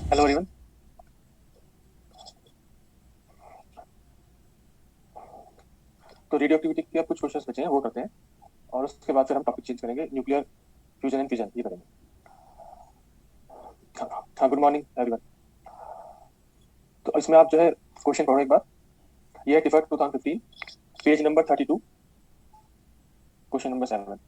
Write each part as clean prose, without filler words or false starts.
Hello everyone. तो radio activity के अब कुछ क्वेश्चंस बचे हैं, वो करते हैं और उसके बाद फिर हम टॉपिक चेंज करेंगे, न्यूक्लियर फ्यूजन एंड फिजन ये करेंगे। हाँ हाँ, गुड मॉर्निंग एवरीवन। तो इसमें आप जो है क्वेश्चन पढ़ो एक बार। ये है tipper 2015, page number 32, question number 7।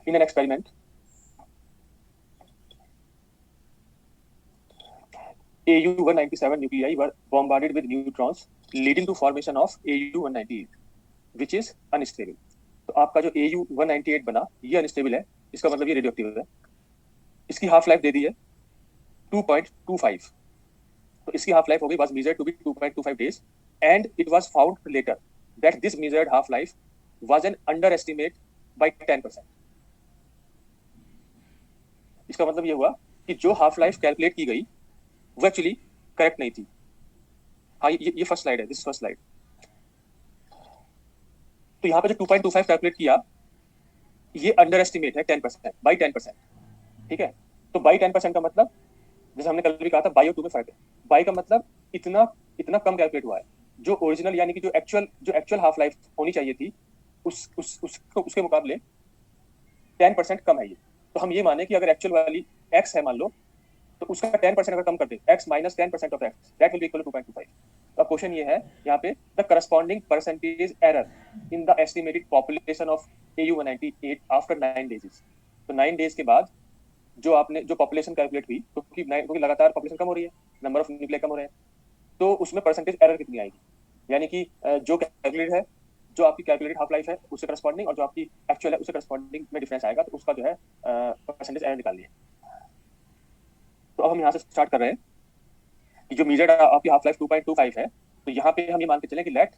In an experiment AU-197 nuclei were bombarded with neutrons leading to formation of AU-198 which is unstable। तो आपका जो AU-198 बना ये अनस्टेबल है, इसका मतलब ये रेडियो एक्टिव है। इसकी हाफ लाइफ दे दी है 2.25। तो इसकी हाफ लाइफ हो गई, was measured to be 2.25 days and it was found later that this measured half life was an underestimate by 10%। इसका मतलब ये हुआ कि जो हाफ लाइफ कैलकुलेट की गई वो एक्चुअली करेक्ट नहीं थी। हाँ, ये फर्स्ट स्लाइड है, दिस फर्स्ट स्लाइड। तो यहाँ पे जो 2.25 कैलकुलेट किया ये अंडर एस्टिमेट है 10%, बाई 10%। ठीक है, तो बाई 10% का मतलब जैसे हमने कल भी कहा था बाई और टू में फर्क है। बाई का मतलब इतना इतना कम कैलकुलेट हुआ है। जो ओरिजिनल यानी कि जो एक्चुअल हाफ लाइफ होनी चाहिए थी उसके मुकाबले 10% कम है ये। तो हम ये माने कि अगर एक्चुअल वाली एक्स है मान लो, तो उसका 10% अगर कम कर दे, x minus 10% of x, that will be equal to 2.25। तो अब क्वेश्चन ये है यहाँ पे, the corresponding percentage error in the estimated population of AU-198 after 9 days. तो 9 डेज के बाद जो आपने जो पॉपुलेशन कैलकुलेट हुई, क्योंकि लगातार पॉपुलेशन कम हो रही है, नंबर ऑफ न्यूक्लिया कम हो रहे हैं, तो उसमें परसेंटेज एरर कितनी आएगी, यानी कि जो कैलकुलेट है, जो आपकी कैलकुलेटेड हाफ लाइफ है उससे करस्पॉन्डिंग और जो आपकी एक्चुअल है उससे करस्पॉन्डिंग में डिफरेंस आएगा, तो उसका जो है परसेंटेज एरर निकालनी है। तो अब हम यहाँ से स्टार्ट कर रहे हैं कि जो मीजर्ड आपकी हाफ लाइफ 2.25 है, तो यहाँ पे हम ये मान के चलें कि let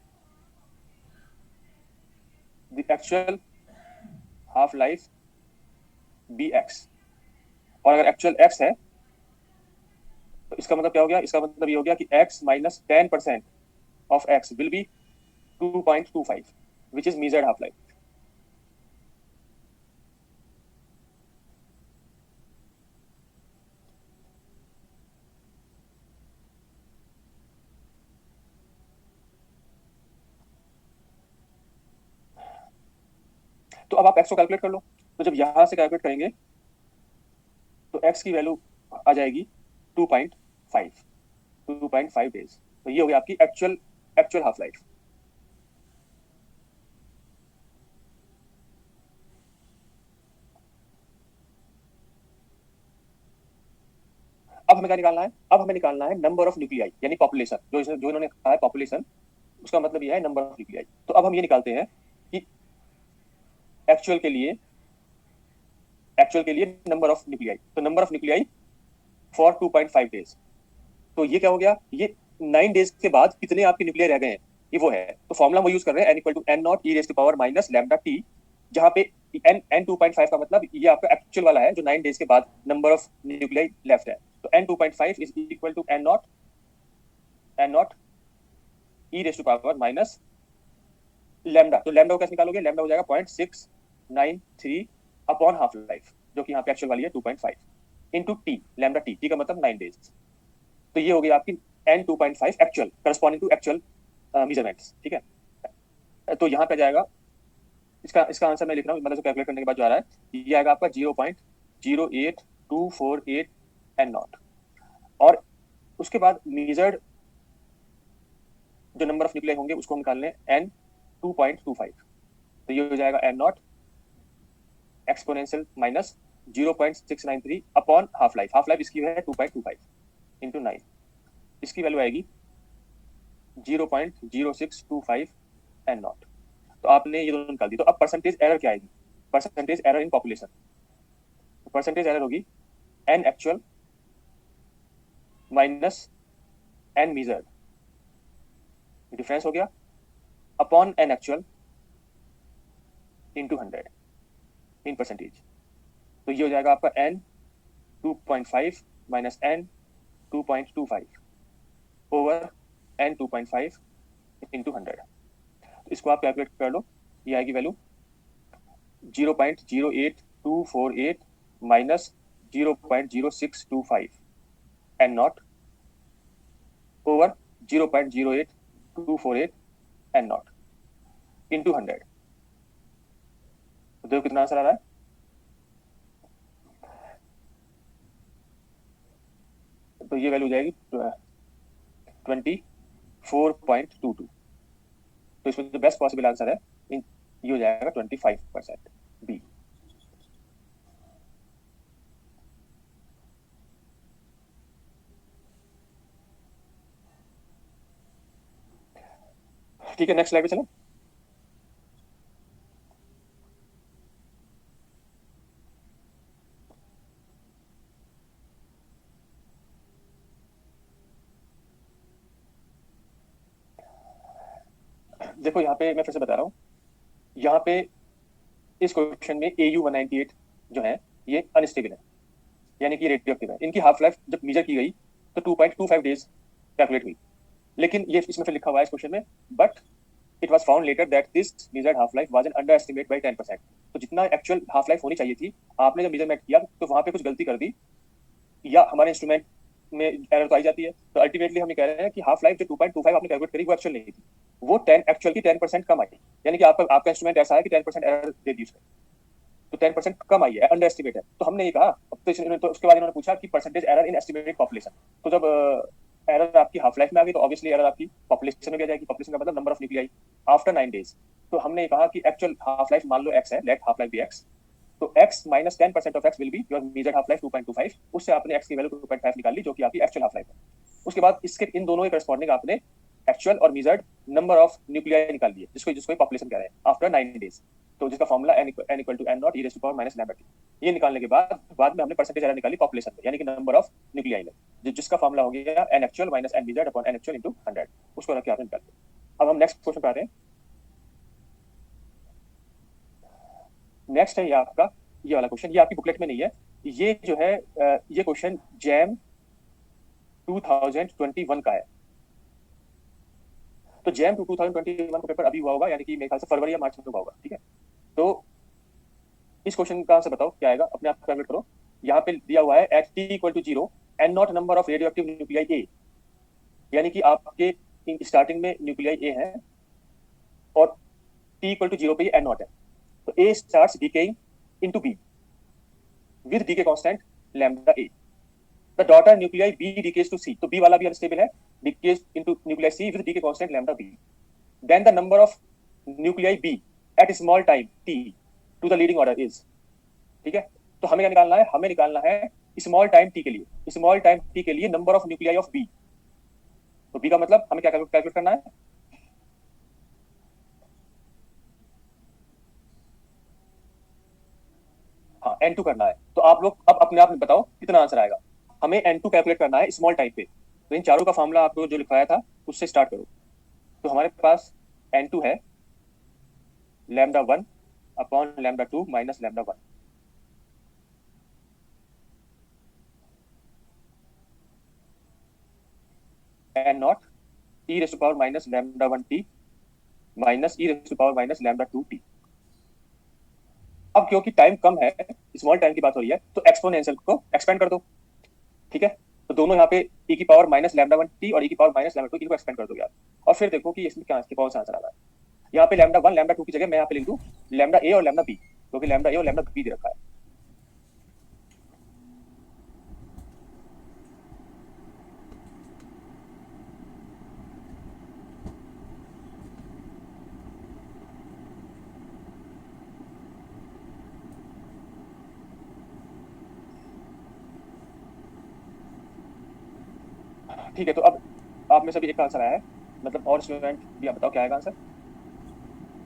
the actual half life be X. और अगर एक्चुअल एक्स है तो इसका मतलब क्या हो गया, इसका मतलब ये हो गया कि x minus 10% of x will be 2.25 which is measured half life. तो अब आप एक्स को कैलकुलेट कर लो। तो जब यहां से कैलकुलेट करेंगे तो एक्स की वैल्यू आ जाएगी 2.5, 2.5 डेज। तो ये हो गया आपकी एक्चुअल एक्चुअल हाफ लाइफ। अब हमें क्या निकालना है, अब हमें निकालना है नंबर ऑफ न्यूक्लियाई यानी पॉपुलेशन। जो इन्होंने कहा है पॉपुलेशन, उसका मतलब यह है नंबर ऑफ न्यूक्लियाई। तो अब हम ये निकालते हैं कि एक्चुअल के लिए नंबर ऑफ न्यूक्लियाई, तो number of nuclei for 2.5 days. तो ये क्या हो गया, ये 9 डेज के बाद कितने आपके न्यूक्लियर रह गए हैं, ये वो है। तो फॉर्मुला वो यूज कर रहे हैं, N equal to N not E raise to power minus lambda T, जहां पे एन एन 2.5 का मतलब ये आपका एक्चुअल वाला है जो 9 डेज के बाद नंबर ऑफ न्यूक्लियाई लेफ्ट है। तो N 2.5 is equal to N not E raise to power minus lambda. तो लैम्डा को कैसे निकालोगे, लैम्डा हो जाएगा 0.693 अपॉन हाफ लाइफ, जो कि यहाँ पे एक्चुअल वाली है 2.5 into T, lambda T, T का मतलब 9 डेज। तो ये हो गई आपकी N 2.5 actual corresponding to actual measurements. ठीक है, तो यहाँ पे जाएगा, इसका इसका आंसर मैं लिख रहा हूँ, मतलब कैलकुलेट करने के बाद जो आ रहा है ये आएगा आपका 0.08248 एन नॉट। और उसके बाद मेजर्ड जो नंबर ऑफ न्यूक्लियाई होंगे उसको हम निकालने एन 2.25। तो ये हो जाएगा N not exponential minus 0.693 upon half life. Half life इसकी है 2.25 इंटू 9, इसकी वैल्यू आएगी 0.0625 एन नॉट। तो आपने ये दोनों निकाल दी। तो अब परसेंटेज एरर क्या आएगी, percentage error in population. Percentage error होगी N actual minus N measured, difference हो गया, upon N actual into 100 in percentage. तो ये हो जाएगा आपका N 2.5 minus N 2.25 over N 2.5 into 100। तो इसको आप कैलकुलेट कर लो, ये आएगी value 0.08248 minus 0.0625 n naught over 0.08248 n naught into 100। तो देखो कितना आंसर आ रहा है। तो ये वैल्यू हो जाएगी 24.22। तो इसमें जो बेस्ट पॉसिबल आंसर है ये हो जाएगा 25% बी। ठीक है, नेक्स्ट स्लाइड पे चलें। देखो यहाँ पे मैं फिर से बता रहा हूँ, यहाँ पे इस क्वेश्चन में AU198 जो है ये अनस्टेबल है, यानी कि रेडियो एक्टिव है। इनकी हाफ लाइफ जब मेजर की गई तो 2.25 डेज कैलकुलेट हुई, लेकिन ये इसमें फिर लिखा हुआ है इस क्वेश्चन में, but it was found later that this measured half life was an underestimate by 10%। तो जितना एक्चुअल हाफ लाइफ होनी चाहिए थी, आपने जब मेजरमेंट किया तो वहां पे कुछ गलती कर दी, या हमारे इंस्ट्रूमेंट में एरर तो आई जाती है। तो अल्टीमेटली हम ये कह रहे हैं कि हाफ लाइफ जो 2.25 आपने कैलकुलेट करी वो एक्चुअल नहीं थी, वो 10 एक्चुअल की 10% कम आई। यानी कि आपका इंस्ट्रूमेंट ऐसा है कि 10% एरर दे दी उसने, तो 10% कम आई है, अंडर एस्टिमेट है। तो हमने ये कहा, अब तो उसके बाद इन्होंने पूछा कि परसेंटेज एरर इन एस्टिमेटेड पॉपुलेशन। तो जब एरर आपकी हाफ लाइफ में आ गई तो ऑब्वियसली एरर आपकी पॉपुलेशन में भी आ जाएगी। पॉपुलेशन का मतलब number of nuclei after 9 days। तो हमने ये कहा कि एक्चुअल हाफ लाइफ मान लो x है, let half life be x। तो x minus 10% of x will be your measured half life 2.25। उससे आपने x की वैल्यू 2.5 निकाल ली, जो कि आपकी एक्चुअल हाफ लाइफ है। उसके बाद इसके इन दोनों के करस्पॉन्डिंग आपने एक्चुअल और मेजर्ड नंबर ऑफ न्यूक्लियाई निकाल लिए, जिसको जिसको पॉपुलेशन कह रहे हैं आफ्टर 9 days। तो जिसका formula n equal to n not e raise to power minus lambda T. ये निकालने के बाद में हमने परसेंटेज एरर निकाली पॉपुलेशन में, यानी कि नंबर ऑफ न्यूक्लियाई में, जिसका फॉर्मूला हो गया n actual minus n measured upon n actual into 100। उसको रख के आपने निकाल दिया। अब हम नेक्स्ट क्वेश्चन पे आते हैं। नेक्स्ट है ये आपका ये वाला क्वेश्चन, ये आपकी बुकलेट में नहीं है। ये जो है ये क्वेश्चन जैम 2021 का है। तो जैम 2021 का पेपर अभी हुआ होगा, यानी कि मेरे ख्याल से फरवरी या मार्च में हुआ होगा। ठीक है, तो इस क्वेश्चन का आंसर बताओ क्या आएगा, अपने आप कैलकुलेट करो। यहाँ पे दिया हुआ है at t equal to 0 N naught number of radio active nuclei A, यानी कि आपके स्टार्टिंग में न्यूक्लियाई ए है और t इक्वल टू 0 पे एन नॉट है। तो A starts decaying into B with decay constant lambda A. The daughter nuclei B decays to C, तो बी वाला भी अनस्टेबल है, decays into nuclei C with decay constant lambda B. Then the number of nuclei B at small time T to the leading order is. ठीक है, तो हमें क्या निकालना है, हमें निकालना है स्मॉल टाइम टी के लिए, स्मॉल टाइम टी के लिए number of nuclei of B. तो बी का मतलब हमें क्या कैलकुलेट करना है, हाँ n2 करना है। तो आप लोग अब अपने आप बताओ कितना आंसर आएगा। हमें n2 कैलकुलेट करना है स्मॉल टाइम पे। तो इन चारों का फॉर्मूला आपको जो लिखवाया था उससे स्टार्ट करो। तो हमारे पास n2 है lambda 1 upon lambda 2 minus lambda 1। n not e raise to power minus lambda 1 t minus e raise to power minus lambda 2 t। अब क्योंकि टाइम कम है, स्मॉल टाइम की बात हो रही है, तो एक्सपोनेंशियल को एक्सपेंड कर दो। ठीक है, तो दोनों यहाँ पे e की पावर माइनस लैम्डा 1 t और e की पावर माइनस लैम्डा 2 इनको एक्सपेंड कर दो यार। और फिर देखो कि इसमें क्या कौन सा आंसर आ रहा है। यहाँ पे लैम्डा 1 लैम्डा 2 की जगह मैं यहाँ पे लिख दूं लैम्डा a और लैम्डा b, क्योंकि लैम्डा a और लैम्डा b दे रखा है। ठीक है, तो अब आप में सभी एक आंसर आया है, मतलब और स्टूडेंट भी आप बताओ क्या आएगा आंसर।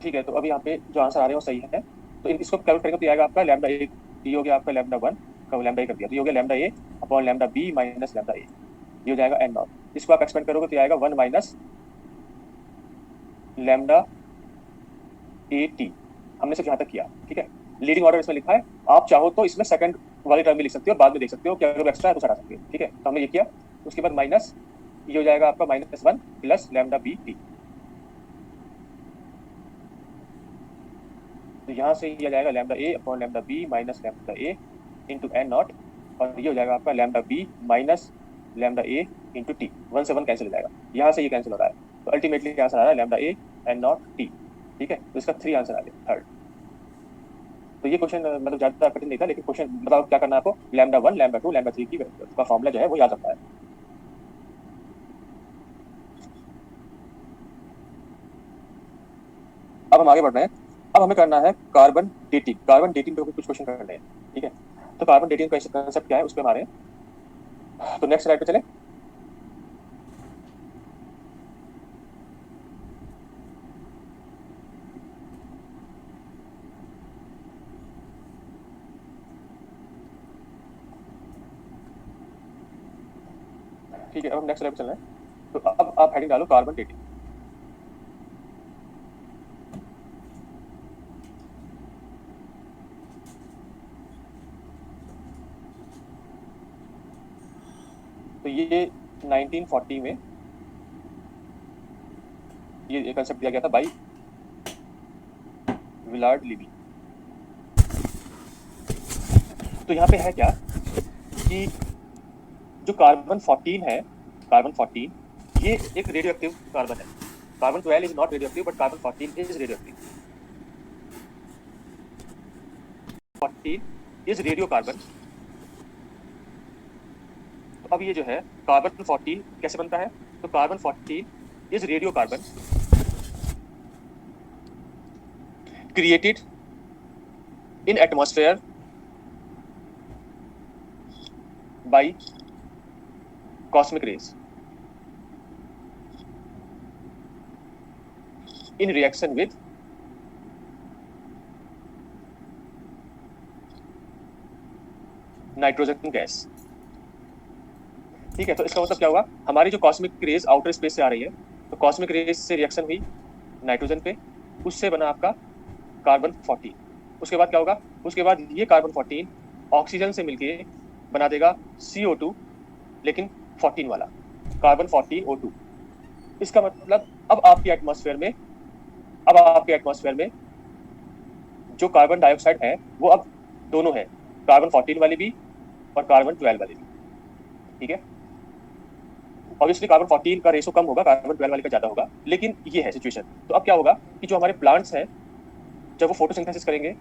ठीक है, तो अभी यहाँ पे जो आंसर आ रहे हैं वो सही है। तो इसको कैलकुलेट करेंगे तो आएगा आपका लैम्डा ए, ये हो गया आपका लैम्डा 1 का लैम्डा ए कर दिया, तो ये हो गया lambda A upon lambda B minus lambda A, ये हो जाएगा एन नॉट। इसको आप एक्सपेंड करोगे तो आएगा 1 माइनस लैम्डा ए टी। हमने सिर्फ यहाँ तक किया। ठीक है, लीडिंग ऑर्डर इसमें लिखा है, आप चाहो तो इसमें सेकंड वाली टर्म भी लिख सकते हो, बाद में देख सकते हो कि अगर एक्स्ट्रा है तो हटा सकते हो। ठीक है, तो हमने ये किया। उसके बाद माइनस ये हो जाएगा आपका minus 1 plus lambda B T. तो यहाँ से ये आ जाएगा lambda A upon lambda B minus lambda A into N not, और ये हो जाएगा आपका lambda B minus lambda A into T. 1 से 1 कैंसिल हो जाएगा, यहाँ से ये कैंसिल हो रहा है, तो अल्टीमेटली आंसर आ रहा है lambda A N not T. ठीक है, तो इसका 3 आंसर आ गया, थर्ड। तो ये क्वेश्चन मतलब ज्यादा कठिन नहीं था, लेकिन क्वेश्चन बताओ क्या करना है आपको, लैम्डा 1 लैम्डा 2 लैम्डा 3 की का फॉर्मूला जो है वो याद रखना है। अब हम आगे बढ़ रहे हैं। अब हमें करना है कार्बन डेटिंग। कार्बन डेटिंग पे कुछ क्वेश्चन करने हैं, ठीक है। तो कार्बन डेटिंग का कंसेप्ट क्या है उस पर हमारे, तो नेक्स्ट स्लाइड पे चले। ठीक है, अब हम नेक्स्ट स्लाइड पे चल रहे हैं। तो अब आप हेडिंग डालो कार्बन डेटिंग। तो ये 1940 में ये कंसेप्ट दिया गया था बाई विलार्ड लिवी। तो यहाँ पे है क्या कि जो कार्बन 14 है, कार्बन 14 ये एक रेडियो एक्टिव कार्बन है। Carbon 12 is not radio active but carbon 14 is radio active. 14 is radio carbon. तो अब ये जो है कार्बन 14 कैसे बनता है, तो carbon 14 is radio carbon created in atmosphere by cosmic rays in reaction with nitrogen gas. ठीक है, तो इसका मतलब क्या होगा, हमारी जो कॉस्मिक रेज आउटर स्पेस से आ रही है, तो कॉस्मिक रेज से रिएक्शन हुई नाइट्रोजन पे, उससे बना आपका कार्बन 14। उसके बाद क्या होगा, उसके बाद ये कार्बन 14 ऑक्सीजन से मिलके बना देगा CO2, लेकिन 14 वाला कार्बन 14 O2। इसका मतलब अब आपके एटमॉस्फेयर में जो कार्बन डाइऑक्साइड है वो अब दोनों है, कार्बन 14 वाली भी और कार्बन 12 वाली भी। ठीक है, ऑब्वियसली कार्बन 14 का रेशो कम होगा, कार्बन 12 वाले का ज्यादा होगा, लेकिन ये है सिचुएशन। तो अब क्या होगा कि जो हमारे प्लांट्स हैं जब वो फोटोसिंथेसिस करेंगे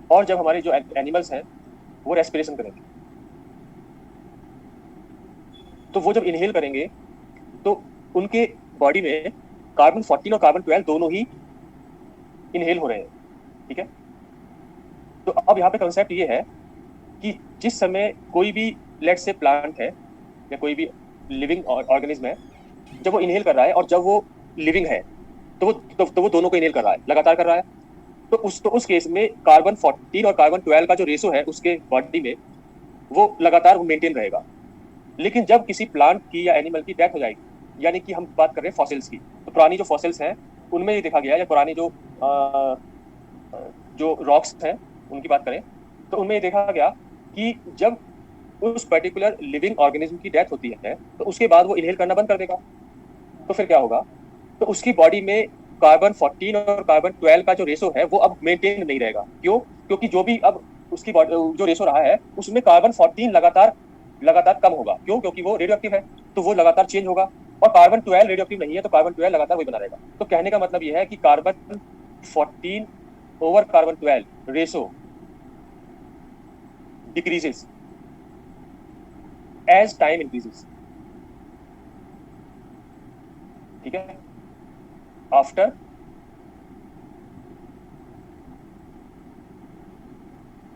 और जब हमारे जो एनिमल्स हैं वो रेस्पिरेशन करेंगे, तो वो जब इनहेल करेंगे तो उनके बॉडी में कार्बन 14 और कार्बन 12 दोनों ही इनहेल हो रहे हैं। ठीक है, तो अब यहाँ पे कंसेप्ट ये है कि जिस समय कोई भी लेट से प्लांट है या कोई भी लिविंग ऑर्गेनिज्म है, जब वो इनहेल कर रहा है और जब वो लिविंग है तो वो दोनों को इनहेल कर रहा है, लगातार कर रहा है। तो उस केस में कार्बन 14 और कार्बन 12 का जो रेशो है उसके बॉडी में वो लगातार मेंटेन रहेगा। लेकिन जब किसी प्लांट की या एनिमल की डेथ हो जाएगी, यानी कि हम बात कर रहे हैं फॉसिल्स की, तो पुरानी जो फॉसिल्स हैं उनमें ये देखा गया, या पुरानी जो रॉक्स हैं उनकी बात करें तो उनमें ये देखा गया कि जब उस पर्टिकुलर लिविंग ऑर्गेनिज्म की डेथ होती है तो उसके बाद वो इनहेल करना बंद कर देगा। तो फिर क्या होगा, तो उसकी बॉडी में कार्बन 14 और कार्बन 12 का जो रेशो है वो अब मेंटेन नहीं रहेगा। क्यों, क्योंकि जो भी अब उसकी जो रेशो रहा है उसमें कार्बन 14 लगातार कम होगा। क्यों, क्योंकि वो रेडियो एक्टिव है तो वो लगातार चेंज होगा, और कार्बन 12 रेडियो एक्टिव नहीं है तो कार्बन 12 लगातार वही बना रहेगा। तो कहने का मतलब ये है कि carbon 14 over carbon 12 ratio decreases as time increases. ठीक है, आफ्टर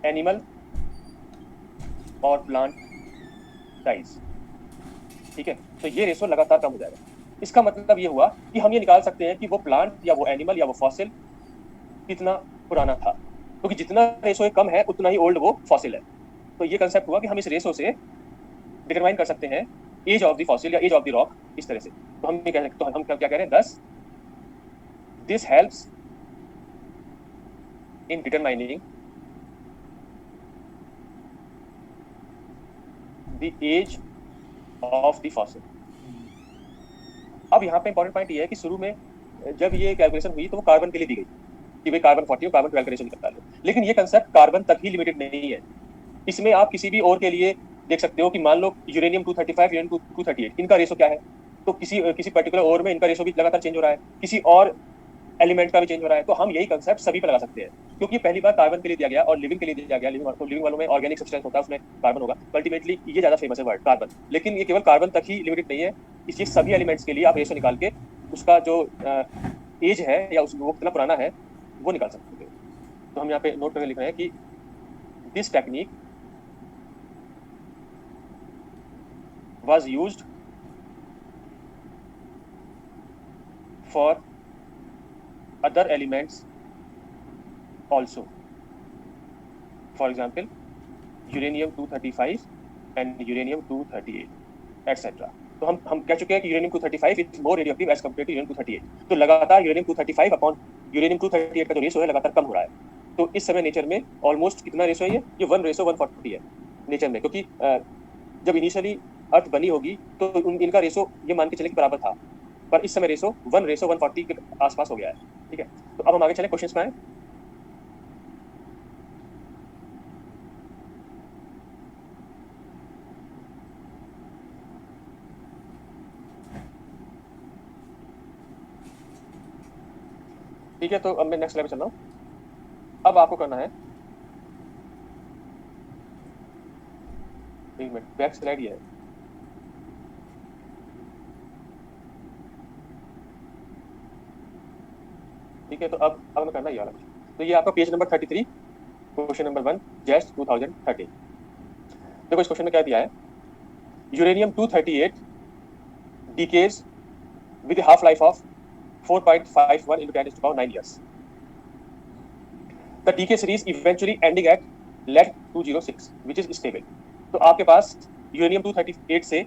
एनिमल और प्लांट डाइज। ठीक है, तो ये रेशो लगातार कम हो जाएगा। इसका मतलब ये हुआ कि हम ये निकाल सकते हैं कि वो प्लांट या वो एनिमल या वो फॉसिल कितना पुराना था, क्योंकि जितना रेशो कम है उतना ही ओल्ड वो फॉसिल है। तो ये कंसेप्ट हुआ कि हम इस रेशो से डिटरमाइन कर सकते हैं एज ऑफ द फॉसिल या एज ऑफ द रॉक, इस तरह से। तो हम ये कह सकते, तो हम क्या कह रहे हैं, thus this helps in determining the age of the fossil. अब यहाँ पे इंपॉर्टेंट पॉइंट ये है कि शुरू में जब ये कैलकुलेशन हुई तो वो कार्बन के लिए दी गई कि भाई कार्बन 40 और कार्बन 12 का रेशो निकाल लो, लेकिन ये कंसेप्ट कार्बन तक ही लिमिटेड नहीं है। इसमें आप किसी भी और के लिए देख सकते हो कि मान लो यूरेनियम 235, यूरेनियम 238, इनका रेशो क्या है, तो किसी किसी पर्टिकुलर और में इनका रेशो भी लगातार चेंज हो रहा है, किसी और एलिमेंट का भी चेंज हो रहा है। तो हम यही कंसेप्ट सभी पे लगा सकते हैं, क्योंकि पहली बार कार्बन के लिए दिया गया और लिविंग के लिए दिया गया। लिविंग वालों में ऑर्गेनिक सब्सटेंस होता है, उसमें कार्बन होगा। अल्टीमेटली ये ज्यादा फेमस है वर्ड कार्बन, लेकिन ये केवल कार्बन तक ही लिमिटेड नहीं है। इसलिए सभी एलिमेंट्स के लिए आप रेशो निकाल के उसका जो एज है या वो कितना पुराना है वो निकाल सकते हो। तो हम यहाँ पे नोट करके लिख रहे हैं कि this technique was used for other elements also. For example, uranium 235 and uranium 238, etc. तो हम कह चुके हैं कि uranium 235 is more radioactive as compare to uranium 238। तो लगातार यूरेनियम 235 अपॉन यूरेनियम 238 का जो रेशो है लगातार कम हो रहा है। तो इस समय नेचर में ऑलमोस्ट कितना रेशो है, ये 1:140 है नेचर में, क्योंकि जब इनिशियली अर्थ बनी होगी तो इनका रेशो ये मान के चले कि बराबर था, पर इस समय रेशो 1:140 के आसपास हो गया है। ठीक है, तो अब हम आगे चले क्वेश्चंस में आए। ठीक है, तो अब मैं नेक्स्ट लेवल चल रहा हूँ। अब आपको करना है, एक मिनट, बैक स्लाइड ही है। ठीक है, तो अब हमें करना ये वाला। तो ये आपका पेज नंबर 33, क्वेश्चन नंबर 1, जेस्ट 2013। देखो इस क्वेश्चन में क्या दिया है, uranium 238 decays with half life of 4.51 into 10 to the power 9 years. The decay series eventually ending at lead 206, which is stable. तो आपके पास यूरेनियम 238 से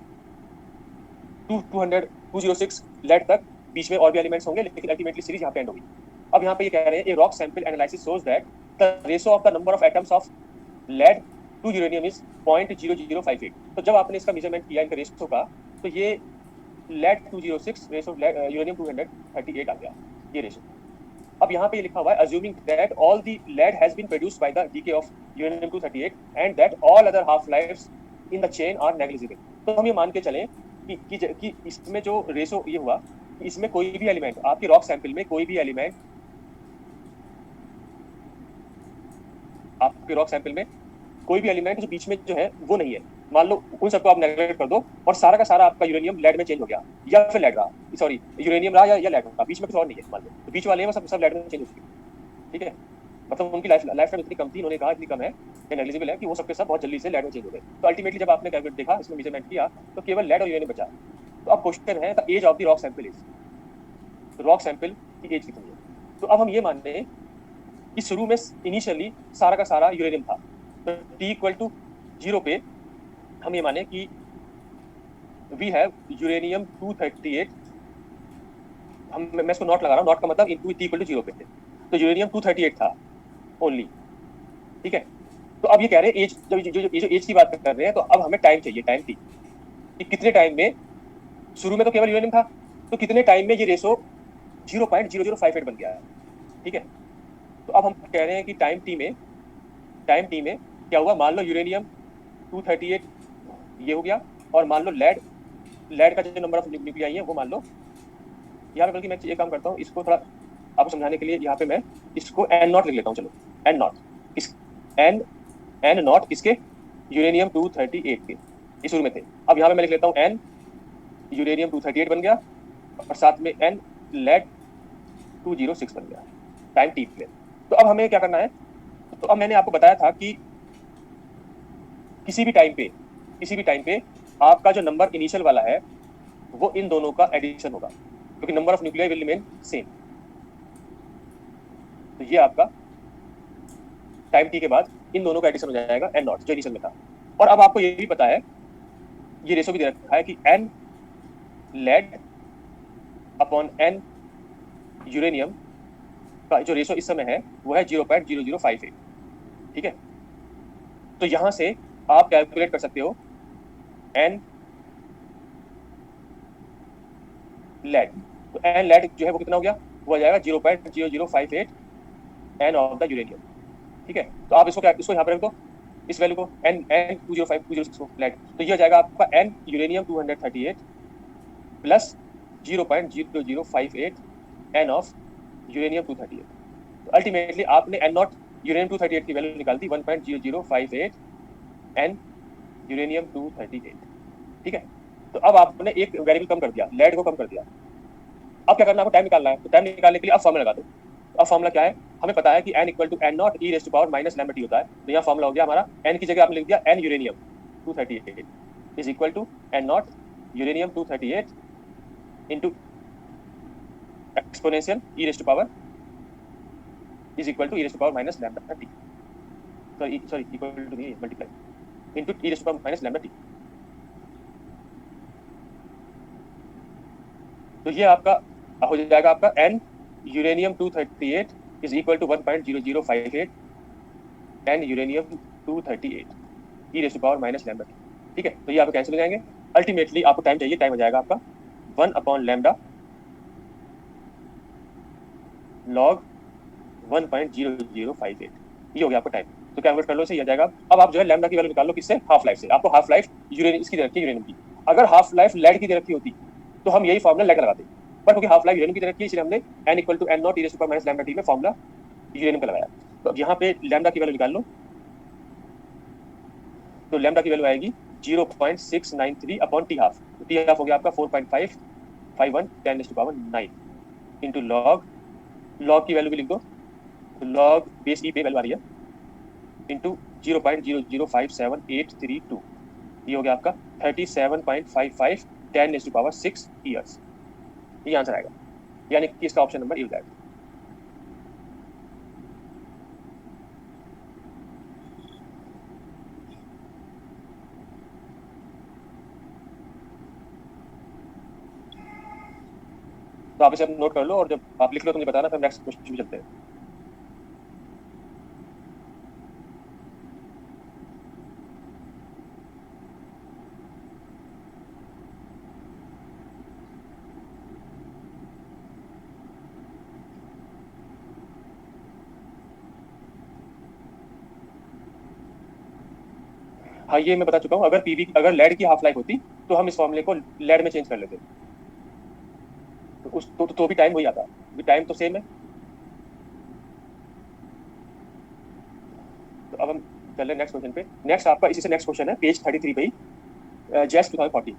206 लेड तक बीच में और भी एलिमेंट्स होंगे, लेकिन अल्टीमेटली सीरीज यहाँ पे एंड होगी। अब यहाँ पे ये कह रहे हैं, a rock sample analysis shows that the ratio of the number of atoms of lead to uranium is 0.0058। तो जब आपने इसका मेजरमेंट किया इनका रेशो का, तो ये लेड 206 रेशो यूरेनियम 238 आ गया, ये रेशो। अब यहाँ पे लिखा हुआ है, assuming that all the lead has been produced by the decay of uranium 238 and that all other half lives in the chain are negligible। तो हम ये मान के चलें कि इसमें जो रेशो ये हुआ, इसमें कोई भी एलिमेंट, आपकी रॉक सैंपल में कोई भी एलिमेंट, आपके रॉक सैंपल में कोई भी एलिमेंट जो बीच में जो है वो नहीं है। मान लो उन सबको आप नेगलेक्ट कर दो और सारा का सारा आपका यूरेनियम लेड में चेंज हो गया, या फिर लेड रहा, सॉरी यूरेनियम रहा या लेड रहा, बीच में कुछ और नहीं है मान लो, तो बीच वाले हैं वो सब लेड में चेंज हो चुके। ठीक है, मतलब उनकी लाइफ टाइम इतनी कम थी, इन्होंने कहा इतनी कम है, नेग्लिजिबल है, कि वो सबके सब बहुत जल्दी से लेड में चेंज हो गए। तो अल्टीमेटली जब आपने कैलकुलेट देखा, इसमें मेजरमेंट किया, तो केवल लेड और यूरेनियम बचा। तो अब क्वेश्चन है, the age of the rock sample is, rock sample की एज कितनी है। तो अब हम ये मान रहे हैं कि शुरू में इनिशियली सारा का सारा यूरेनियम था, तो t=0 पे हम ये माने कि वी हैव यूरेनियम 238, मैं इसको नॉट लगा रहा हूँ, नॉट का मतलब इनटू t=0 पे थे, तो यूरेनियम 238 था ओनली। ठीक है, तो अब ये कह रहे हैं एज, जो एज की बात कर रहे हैं, तो अब हमें टाइम चाहिए, टाइम t, कि कितने टाइम में, शुरू में तो केवल यूरेनियम था, तो कितने टाइम में ये रेशो 0.0058 बन गया है। ठीक है, तो अब हम कह रहे हैं कि टाइम t में क्या हुआ, मान लो यूरेनियम 238 ये हो गया, और मान लो लेड का जो नंबर ऑफ न्यूक्लियाई है वो मान लो यहाँ पे, बल्कि मैं एक काम करता हूँ, इसको थोड़ा आपको समझाने के लिए यहाँ पे मैं इसको n0 लिख लेता हूँ। चलो n0, इस n0 किसके, यूरेनियम 238 के, ये शुरू में थे। अब यहाँ पे मैं लिख लेता हूँ n यूरेनियम 238 बन गया, और साथ में n लेड 206 बन गया, टाइम t पे। तो अब हमें क्या करना है, तो अब मैंने आपको बताया था कि किसी भी टाइम पे आपका जो नंबर इनिशियल वाला है वो इन दोनों का एडिशन होगा, क्योंकि number of nuclei will remain same. तो ये आपका टाइम t के बाद इन दोनों का एडिशन हो जाएगा n0 जो इनिशियल में था। और अब आपको ये भी पता है, ये रेशो भी दे रखा है कि n lead upon n uranium का जो रेशो इस समय है वो है 0.0058। ठीक है, तो यहां से आप कैलकुलेट कर सकते हो n लेड तो एन लेड जो है वो कितना हो गया, वो आ जाएगा 0.0058 एन ऑफ द यूरेनियम। ठीक है, तो आप इसको यहाँ पर रख दो, इस वैल्यू को N205 206 को लेड, तो ये हो जाएगा आपका N uranium 238 plus 0.0058 N of uranium 238। तो अल्टीमेटली आपने एन नॉट यूरेनियम 238 की वैल्यू निकाल दी 1.0058 एन यूरेनियम 238। ठीक है, तो अब आपने एक वेरिएबल कम कर दिया, लेड को कम कर दिया। अब क्या करना है, आपको टाइम निकालना है। तो टाइम निकालने के लिए अब फॉर्मूला लगा दो। तो अब फॉर्मूला क्या है, हमें पता है कि n equal to N not E raise to power minus lambda T होता है। तो यहाँ फॉर्मूला हो गया हमारा, n की जगह आपने लिख दिया n uranium 238 is equal to N naught uranium 238 into exponential E raise to power is equal to E raise to power minus lambda T, sorry equal to नहीं, multiply into E raise to power minus lambda T. तो ये आपका हो जाएगा आपका n uranium 238 is equal to 1.0058 N uranium 238 E raise to power minus lambda. ठीक है, तो ये आपको कैंसिल हो जाएंगे। अल्टीमेटली आपको टाइम चाहिए, टाइम हो जाएगा आपका 1/लैम्डा लॉग 1.0058, ये हो गया आपका टाइम। तो कैलकुलेट कर लो, सही आ जाएगा। अब आप जो है लैम्डा की वैल्यू निकाल लो, किससे, हाफ लाइफ से। आपको हाफ लाइफ यूरेनियम इसकी दे रखी है यूरेनियम की, अगर हाफ लाइफ लेड की दे रखी होती तो हम यही फॉर्मूला लेकर लगाते, पर क्योंकि हाफ लाइफ यूरेनियम की दे रखी है इसलिए हमने n equal to N not E raise to power minus lambda T में फॉर्मूला यूरेनियम का लगाया। तो अब यहाँ पे लैम्डा की वैल्यू निकाल लो, तो लैम्डा की वैल्यू आएगी 0.693 अपॉन टी हाफ। तो टी हाफ हो गया आपका 4.551 10 raise to power 9 into log की वैल्यू भी लिख दो, तो लॉग बेस ई पे वैल्यू आ रही है इंटू 0.005782, ये हो गया आपका 37.55 10 रेज़ टू पावर 6 ईयर्स। ये आंसर आएगा, यानी कि इसका ऑप्शन नंबर ए हो जाएगा। तो आप इसे नोट कर लो और जब आप लिख लो तो मुझे बताना, फिर नेक्स्ट क्वेश्चन भी चलते हैं। हाँ, ये मैं बता चुका हूँ। अगर लेड की हाफ लाइफ होती तो हम इस फॉर्मूले को लेड में चेंज कर लेते, तो उस तो भी टाइम वही आता, टाइम तो सेम है। तो अब हम चल रहे नेक्स्ट क्वेश्चन पे। नेक्स्ट आपका इसी से नेक्स्ट क्वेश्चन है पेज 33 पे ही, जेस 2040।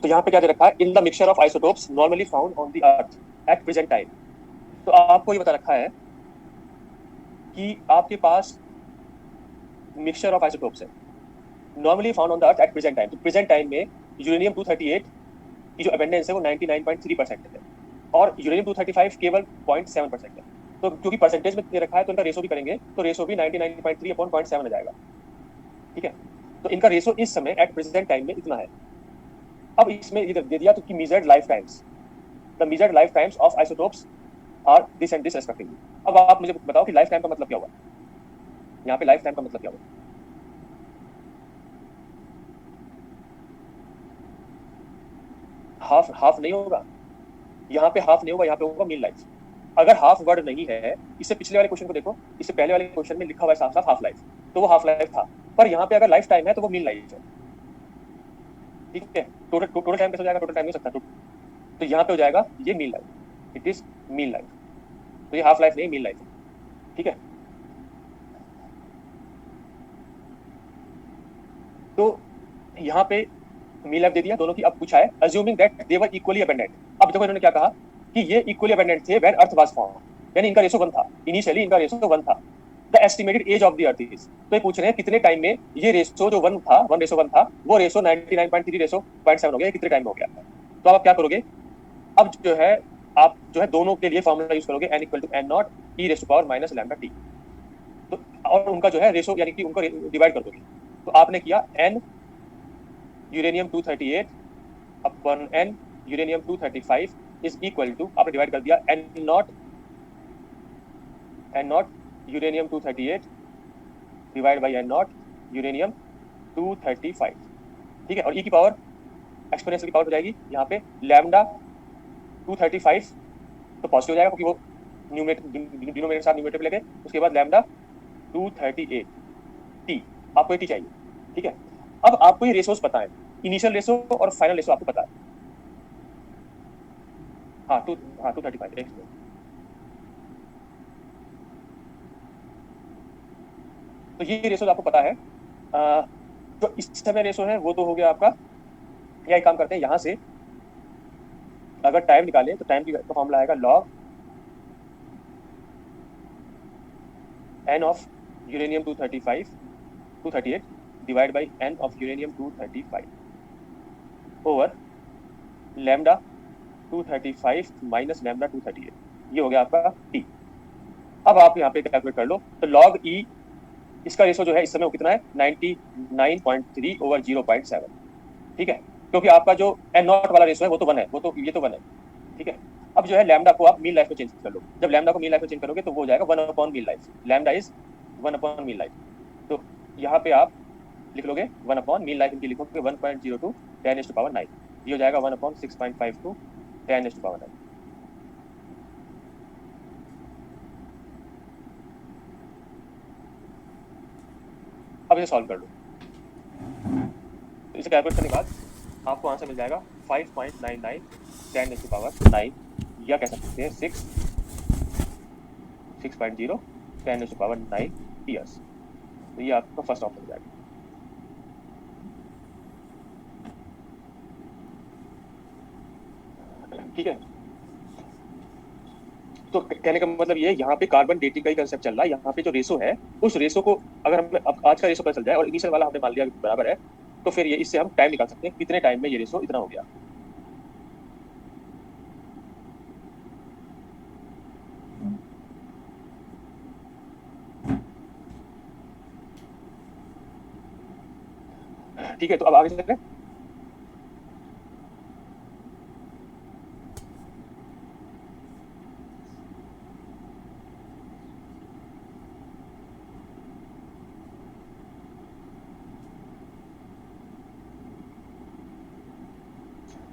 तो यहाँ पे क्या दे रखा है, in the mixture of isotopes normally found on the earth at present time. तो आपको ये बता रखा है कि आपके पास मिक्सचर ऑफ आइसोटोप्स है normally found on the earth at present time. तो प्रेजेंट टाइम में यूरेनियम 238 की जो अबेंडेंस है वो 99.3% है और यूरेनियम 235 केवल 0.7% है। तो क्योंकि परसेंटेज में दे रखा है तो इनका रेशो भी करेंगे, तो रेशो भी 99.3 अपॉन 0.7 आ जाएगा। ठीक है, तो इनका रेशो इस समय एट प्रेजेंट टाइम में इतना है। अब इसमें इधर दे दिया तो कि measured lifetimes, the measured lifetimes of isotopes are this and this respectively। अब आप मुझे बताओ कि लाइफ टाइम का मतलब क्या हुआ, यहाँ पे लाइफ टाइम का मतलब क्या हुआ। हाफ नहीं होगा, यहाँ पे हाफ नहीं होगा, यहाँ पे होगा मीन लाइफ। अगर हाफ वर्ड नहीं है, इससे पिछले वाले क्वेश्चन को देखो, इससे पहले वाले क्वेश्चन में लिखा हुआ है साफ साफ हाफ लाइफ, तो वो हाफ लाइफ था। पर यहाँ पे अगर लाइफ टाइम है तो वो मीन लाइफ है। ठीक है, टोटल टाइम कैसे हो जाएगा, टोटल टाइम नहीं हो सकता, तो यहाँ पे हो जाएगा ये mean life, it is mean life. तो ये हाफ लाइफ नहीं, मीन लाइफ है। ठीक है, तो यहाँ पे मीन लाइफ दे दिया दोनों की। अब पूछा है assuming that they were equally abundant. अब देखो इन्होंने क्या कहा कि ये इक्वली अबेंडेंट थे व्हेन अर्थ वाज फॉर्म, यानी इनका रेशो 1 था, इनिशियली इनका रेशो 1 था। The estimated age of the earth is, तो ये पूछ रहे हैं कितने टाइम में ये रेशो जो 1 था, 1:1 था, वो रेशो 99.3 रेशो 0.7 हो गया, कितने टाइम में हो गया। तो अब आप क्या करोगे, अब जो है आप जो है दोनों के लिए फॉर्मूला यूज करोगे n equal to N not E raise to power minus lambda T. तो और उनका जो है रेशो यानी कि उनको डिवाइड कर दोगे। तो आपने किया n uranium 238 upon n uranium 235 is equal to, आपने डिवाइड कर दिया n not uranium 238 divide by n not uranium 235। ठीक है, और e की पावर एक्सपोनेंशियल की पावर हो जाएगी यहाँ पे लैम्डा 235, तो पॉजिटिव हो जाएगा क्योंकि वो डिनोमिनेटर साथ न्यूमरेटर पे लेके, उसके बाद लैम्डा 238 टी, आपको टी चाहिए, ठीक है। अब आपको ये रेशोस पता है, इनिशियल रेशो और फाइनल रेशो आपको पता है। हाँ 235 एक मिनट। तो ये रेशो आपको पता है। जो इस समय रेशो है वो तो हो गया आपका, या एक काम करते हैं यहाँ से अगर टाइम निकाले तो टाइम की तो फॉर्मूला आएगा log N of uranium 238 divide by N of uranium 235 over lambda 235 minus lambda 238, ये हो गया आपका टी। अब आप यहाँ पे कैलकुलेट कर लो, तो लॉग ई इसका रेशो जो है इस समय वो कितना है 99.3 ओवर 0.7, ठीक है, क्योंकि आपका जो एन नॉट वाला रेशो है वो तो 1 है, वो तो ये तो 1 है, ठीक है। अब जो है लैम्डा को आप मीन लाइफ में चेंज कर लो, जब लैम्डा को मीन लाइफ में चेंज करोगे तो वो हो जाएगा 1 upon mean life, lambda is 1 upon mean life. तो यहाँ पे आप लिख लोगे 1 अपॉन मीन लाइफ, इनकी लिखोगे 1.02 10⁻⁹, ये हो जाएगा 1/6.52 10⁻⁹। अब इसे सॉल्व कर लो, तो इसे कैलकुलेट करने के बाद आपको आंसर मिल जाएगा 5.99 10⁻⁹, या कह सकते हैं 6.0 10⁻⁹ ईयर्स। तो ये आपका फर्स्ट ऑप्शन हो जाएगा, ठीक है। तो कहने का मतलब ये है, यहाँ पे कार्बन डेटिंग का ही कंसेप्ट चल रहा है। यहाँ पे जो रेशो है उस रेशो को अगर हमें अब आज का रेशो पता चल जाए और इनिशियल वाला हमने मान लिया बराबर है, तो फिर ये इससे हम टाइम निकाल सकते हैं कितने टाइम में ये रेशो इतना हो गया। ठीक है, तो अब आगे चलते हैं।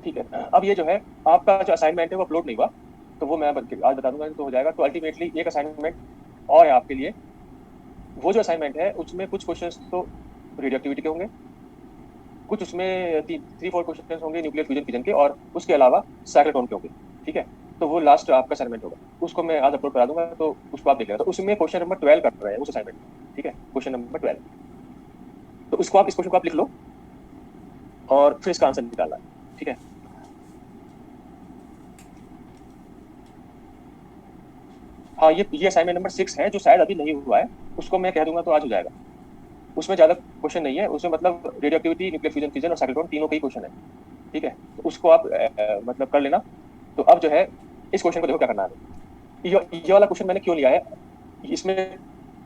ठीक है, अब ये जो है आपका जो असाइनमेंट है वो अपलोड नहीं हुआ, तो वो मैं आज बता दूंगा तो हो जाएगा। तो अल्टीमेटली एक असाइनमेंट और है आपके लिए। वो जो असाइनमेंट है उसमें कुछ क्वेश्चंस तो रेडियो एक्टिविटी के होंगे, कुछ उसमें 3-4 क्वेश्चन होंगे न्यूक्लियर फ्यूजन फिजन के, और उसके अलावा साइक्लोट्रॉन के होंगे, ठीक है। तो वो लास्ट आपका असाइनमेंट होगा, उसको मैं आज अपलोड करा दूंगा, तो उसको आप देख लेना। तो उसमें क्वेश्चन नंबर 12 कर रहे हैं उस असाइनमेंट में, ठीक है, क्वेश्चन नंबर 12। तो इसको आप इस क्वेश्चन को आप लिख लो और फिर इसका आंसर निकालना है, ठीक है। हाँ, ये असाइनमेंट नंबर 6 है जो शायद अभी नहीं हुआ है, उसको मैं कह दूंगा तो आज हो जाएगा। उसमें ज्यादा क्वेश्चन नहीं है, उसमें मतलब radio activity, nuclear fusion fission और साइक्लोट्रॉन तीनों के ही क्वेश्चन है, ठीक है। तो उसको आप मतलब कर लेना। तो अब जो है इस क्वेश्चन को देखो क्या करना है। ये वाला क्वेश्चन मैंने क्यों लिया है, इसमें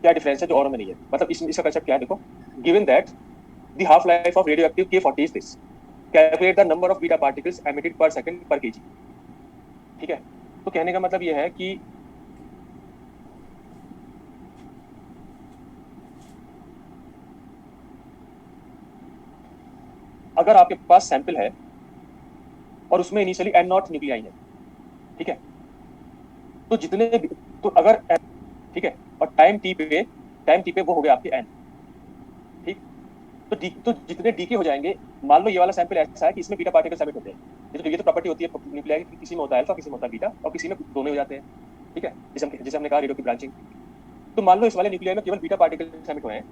क्या डिफरेंस है जो और में नहीं है, मतलब इसका कंसेप्ट क्या है देखो। Given that the half life of radio active K40 is this, calculate the number of beta particles emitted पर सेकंड पर केजी, ठीक है। तो कहने का मतलब ये है कि अगर आपके पास सैंपल है और उसमें इनिशियली एन नॉट न्यूक्लियाई है, ठीक है, तो जितने तो अगर ठीक है, और टाइम टी पे वो हो गया आपके एन, ठीक। तो जितने डीके हो जाएंगे, मान लो ये वाला सैंपल ऐसा है कि इसमें बीटा पार्टिकल एमिट होते हैं, ये तो प्रॉपर्टी होती है न्यूक्लियाई की, किसी में होता है अल्फा, किसी में होता है बीटा, और किसी में दोनों हो जाते हैं, ठीक है, जैसे हमने कहा रेडियो की ब्रांचिंग। तो मान लो इस वाले न्यूक्लियाई में केवल बीटा पार्टिकल एमिट हुए हैं,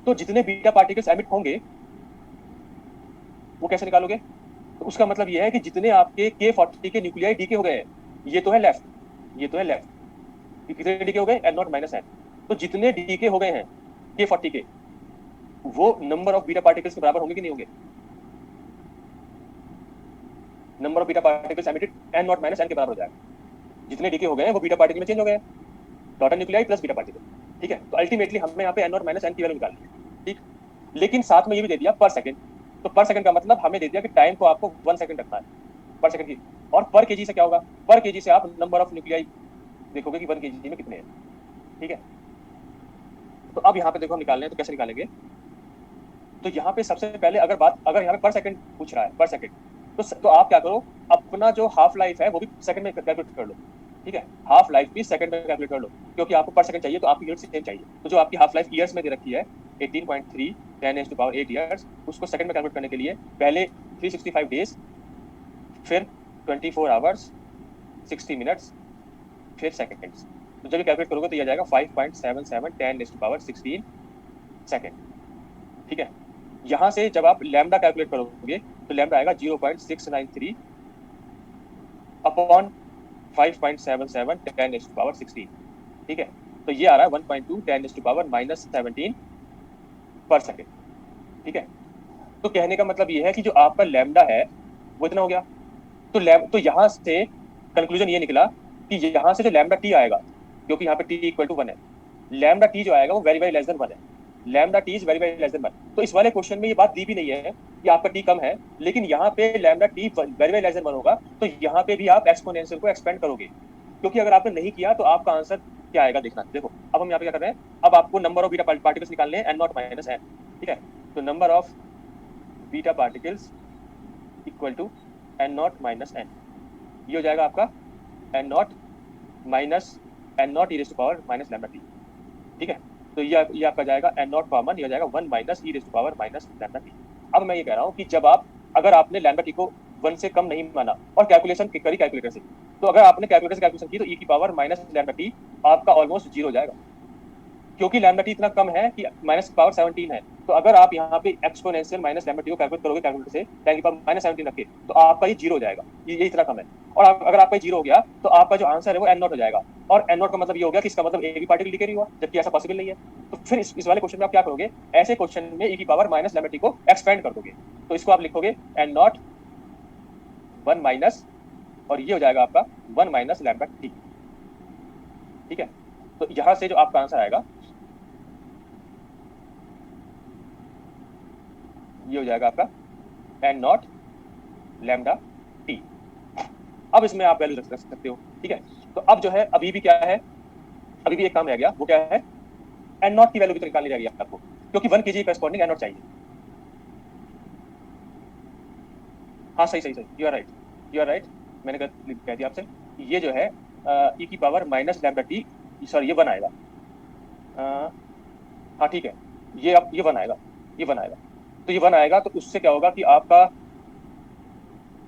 तो जितने बीटा पार्टिकल्स एमिट होंगे वो कैसे निकालोगे। तो उसका मतलब ये है कि जितने आपके K40 के न्यूक्लियाई डीके हो गए हैं, ये तो है लेफ्ट, ये तो है लेफ्ट, कितने डीके हो गए एन नॉट माइनस एन, तो जितने डीके हो गए हैं K40 के, वो नंबर ऑफ बीटा पार्टिकल्स के बराबर होंगे कि नहीं होंगे। Number of beta particles emitted N not minus N के बराबर हो जाएगा। जितने डीके हो गए हैं वो बीटा पार्टिकल में चेंज हो गए, total nuclei plus beta particle, ठीक है। तो अल्टीमेटली हमें यहाँ पे एन नॉट माइनस एन की वैल्यू निकालनी है, ठीक। लेकिन साथ में ये भी दे दिया पर सेकंड, तो पर सेकंड का मतलब हमें दे दिया कि टाइम को आपको 1 सेकंड रखना है पर सेकंड की। और पर केजी से क्या होगा, पर केजी से आप नंबर ऑफ न्यूक्लियाई देखोगे कि 1 केजी में कितने हैं, ठीक है। तो अब यहाँ पे देखो हम निकालने हैं, तो कैसे निकालेंगे। तो यहाँ पे सबसे पहले अगर यहाँ पे पर सेकंड पूछ रहा है, पर सेकंड, तो आप क्या करो, अपना जो हाफ लाइफ है वो भी सेकंड में कैलकुलेट कर लो, ठीक है, हाफ लाइफ भी सेकंड में कैलकुलेट कर लो, क्योंकि आपको पर सेकंड चाहिए तो आपकी यूनिट सेम चाहिए। तो जो आपकी हाफ लाइफ ईयर्स में दे रखी है 18.3 10⁸ ईयर्स, उसको सेकंड में कैलकुलेट करने के लिए पहले 365 डेज, फिर 24 आवर्स, 60 मिनट्स, फिर सेकंड्स। तो जब ये कैलकुलेट करोगे तो ये आ जाएगा 5.77 10⁻16 सेकंड, ठीक है। यहां से जब आप लैम्डा कैलकुलेट करोगे तो लैम्डा आएगा 0.693 अपॉन 5.77 10⁻16, ठीक है। तो ये आ रहा है 1.2 10⁻−17 पर सेकेंड, ठीक है। तो कहने का मतलब ये है कि जो आपका लैम्डा है वो इतना हो गया। तो यहां से कंक्लूजन ये निकला कि यहां से जो लैम्डा टी आएगा, क्योंकि यहाँ पे टी इक्वल टू 1 है, लैम्डा टी जो आएगा वो वेरी वेरी लेस देन 1 है, lambda T is very very less than 1। तो इस वाले क्वेश्चन में ये बात दी भी नहीं है कि आपका टी कम है, लेकिन यहाँ पे lambda T very very less than 1 होगा, तो यहाँ पे भी आप एक्सपोनेंशियल को एक्सपेंड करोगे, क्योंकि अगर आपने नहीं किया तो आपका आंसर क्या आएगा देखना। देखो अब हम यहाँ पे क्या कर रहे हैं, अब आपको नंबर ऑफ बीटा पार्टिकल्स निकालने हैं n0 माइनस n, ठीक है। तो number of beta particles equal to n0 minus n, ये हो जाएगा आपका n0 minus n0 e raise to power minus lambda T, ठीक है। तो ये आपका जाएगा n0 कॉमन, ये हो जाएगा 1 minus e raise to power minus lambda T. अब मैं ये कह रहा हूँ कि जब अगर आपने लैम्डा टी को 1 से कम नहीं माना और कैलकुलेशन करी कैलकुलेटर से, तो अगर आपने कैलकुलेटर से कैलकुलेशन की तो e की पावर माइनस लैम्डा टी आपका ऑलमोस्ट 0 हो जाएगा, क्योंकि लैम्डा टी इतना कम है कि माइनस पावर 17 है। तो अगर आप यहाँ पे एक्सपोनेंशियल माइनस लैम्डा टी को कैलकुलेट करोगे कैलकुलेटर से 10 की पावर माइनस 17 रख के, तो आपका ये 0 हो जाएगा, ये इतना कम है। और अगर आपका 0 हो गया तो आपका जो आंसर है वो n0 हो जाएगा, और n0 का मतलब ये हो गया कि इसका मतलब एक भी पार्टिकल डीके नहीं हुआ, जबकि ऐसा पॉसिबल नहीं है। तो फिर इस वाले क्वेश्चन में आप क्या करोगे, ऐसे क्वेश्चन में e की पावर माइनस लैम्डा टी को एक्सपेंड कर दोगे, तो इसको आप लिखोगे n0 1 माइनस, और ये हो जाएगा आपका 1 माइनस लैम्डा टी, ठीक है। तो यहां से जो आपका आंसर आएगा ये हो जाएगा आपका n0 लैम्डा टी। अब इसमें आप वैल्यू रख सकते हो, ठीक है। तो अब जो है अभी भी क्या है, अभी भी एक काम रह गया, वो क्या है, n0 की वैल्यू भी तो निकालनी रह गई आपको, क्योंकि 1 kg करस्पॉन्डिंग n0 चाहिए। हाँ सही, यू आर राइट, मैंने कह दिया आपसे, ये जो है e की power minus lambda T, sorry ये 1 आएगा, हाँ ठीक है, ये 1 आएगा, ये 1 आएगा। तो ये 1 आएगा तो उससे क्या होगा कि आपका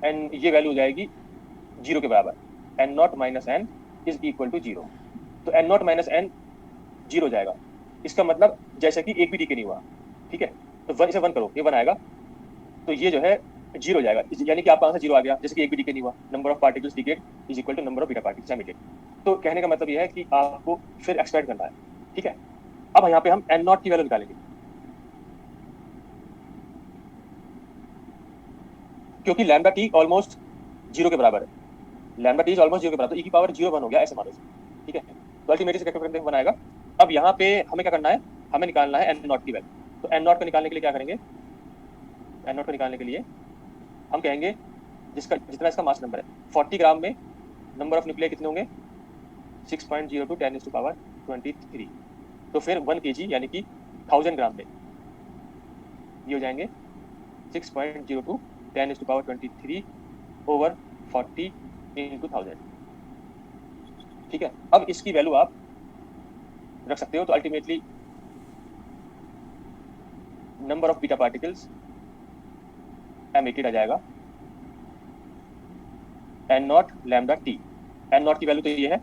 ये वैल्यू हो जाएगी 0 के बराबर, n0 minus n is equal to 0। तो n0 माइनस n 0 हो जाएगा, इसका मतलब जैसे कि एक भी डीके नहीं हुआ, ठीक है। तो इसे 1 करो, ये 1 आएगा, तो ये जो है 0 हो जाएगा, यानी कि आपका आंसर 0 आ गया, जैसे कि एक भी डीके नहीं हुआ। Number of particles decayed is equal to number of beta particles emitted. तो कहने का मतलब ये है कि आपको फिर एक्सपेंड करना है, ठीक है। अब यहाँ पे हम n0 की वैल्यू निकालेंगे, क्योंकि लैम्डा टी ऑलमोस्ट 0 के बराबर है, लैम्डा टी इज ऑलमोस्ट 0 के बराबर, तो e की पावर 0 1 हो गया ऐसे मानो, ठीक है। तो अल्टीमेटली से कैलकुलेट करके बनाएगा। अब यहाँ पे हमें क्या करना है, हमें निकालना है n0 की वैल्यू। तो n0 को निकालने के लिए क्या करेंगे, n0 को निकालने के लिए हम कहेंगे जितना इसका मास नंबर है 40 ग्राम में नंबर ऑफ न्यूक्लियर कितने होंगे, 6.02 10⁻23। तो फिर 1 kg यानी कि 1000 ग्राम में ये हो जाएंगे 6.02 10⁻23 ओवर 40 इंटू 1000, ठीक है। अब इसकी वैल्यू आप रख सकते हो, तो ultimately number of beta particles emitted आ जाएगा n0 लैम्डा टी। n0 की वैल्यू तो ये है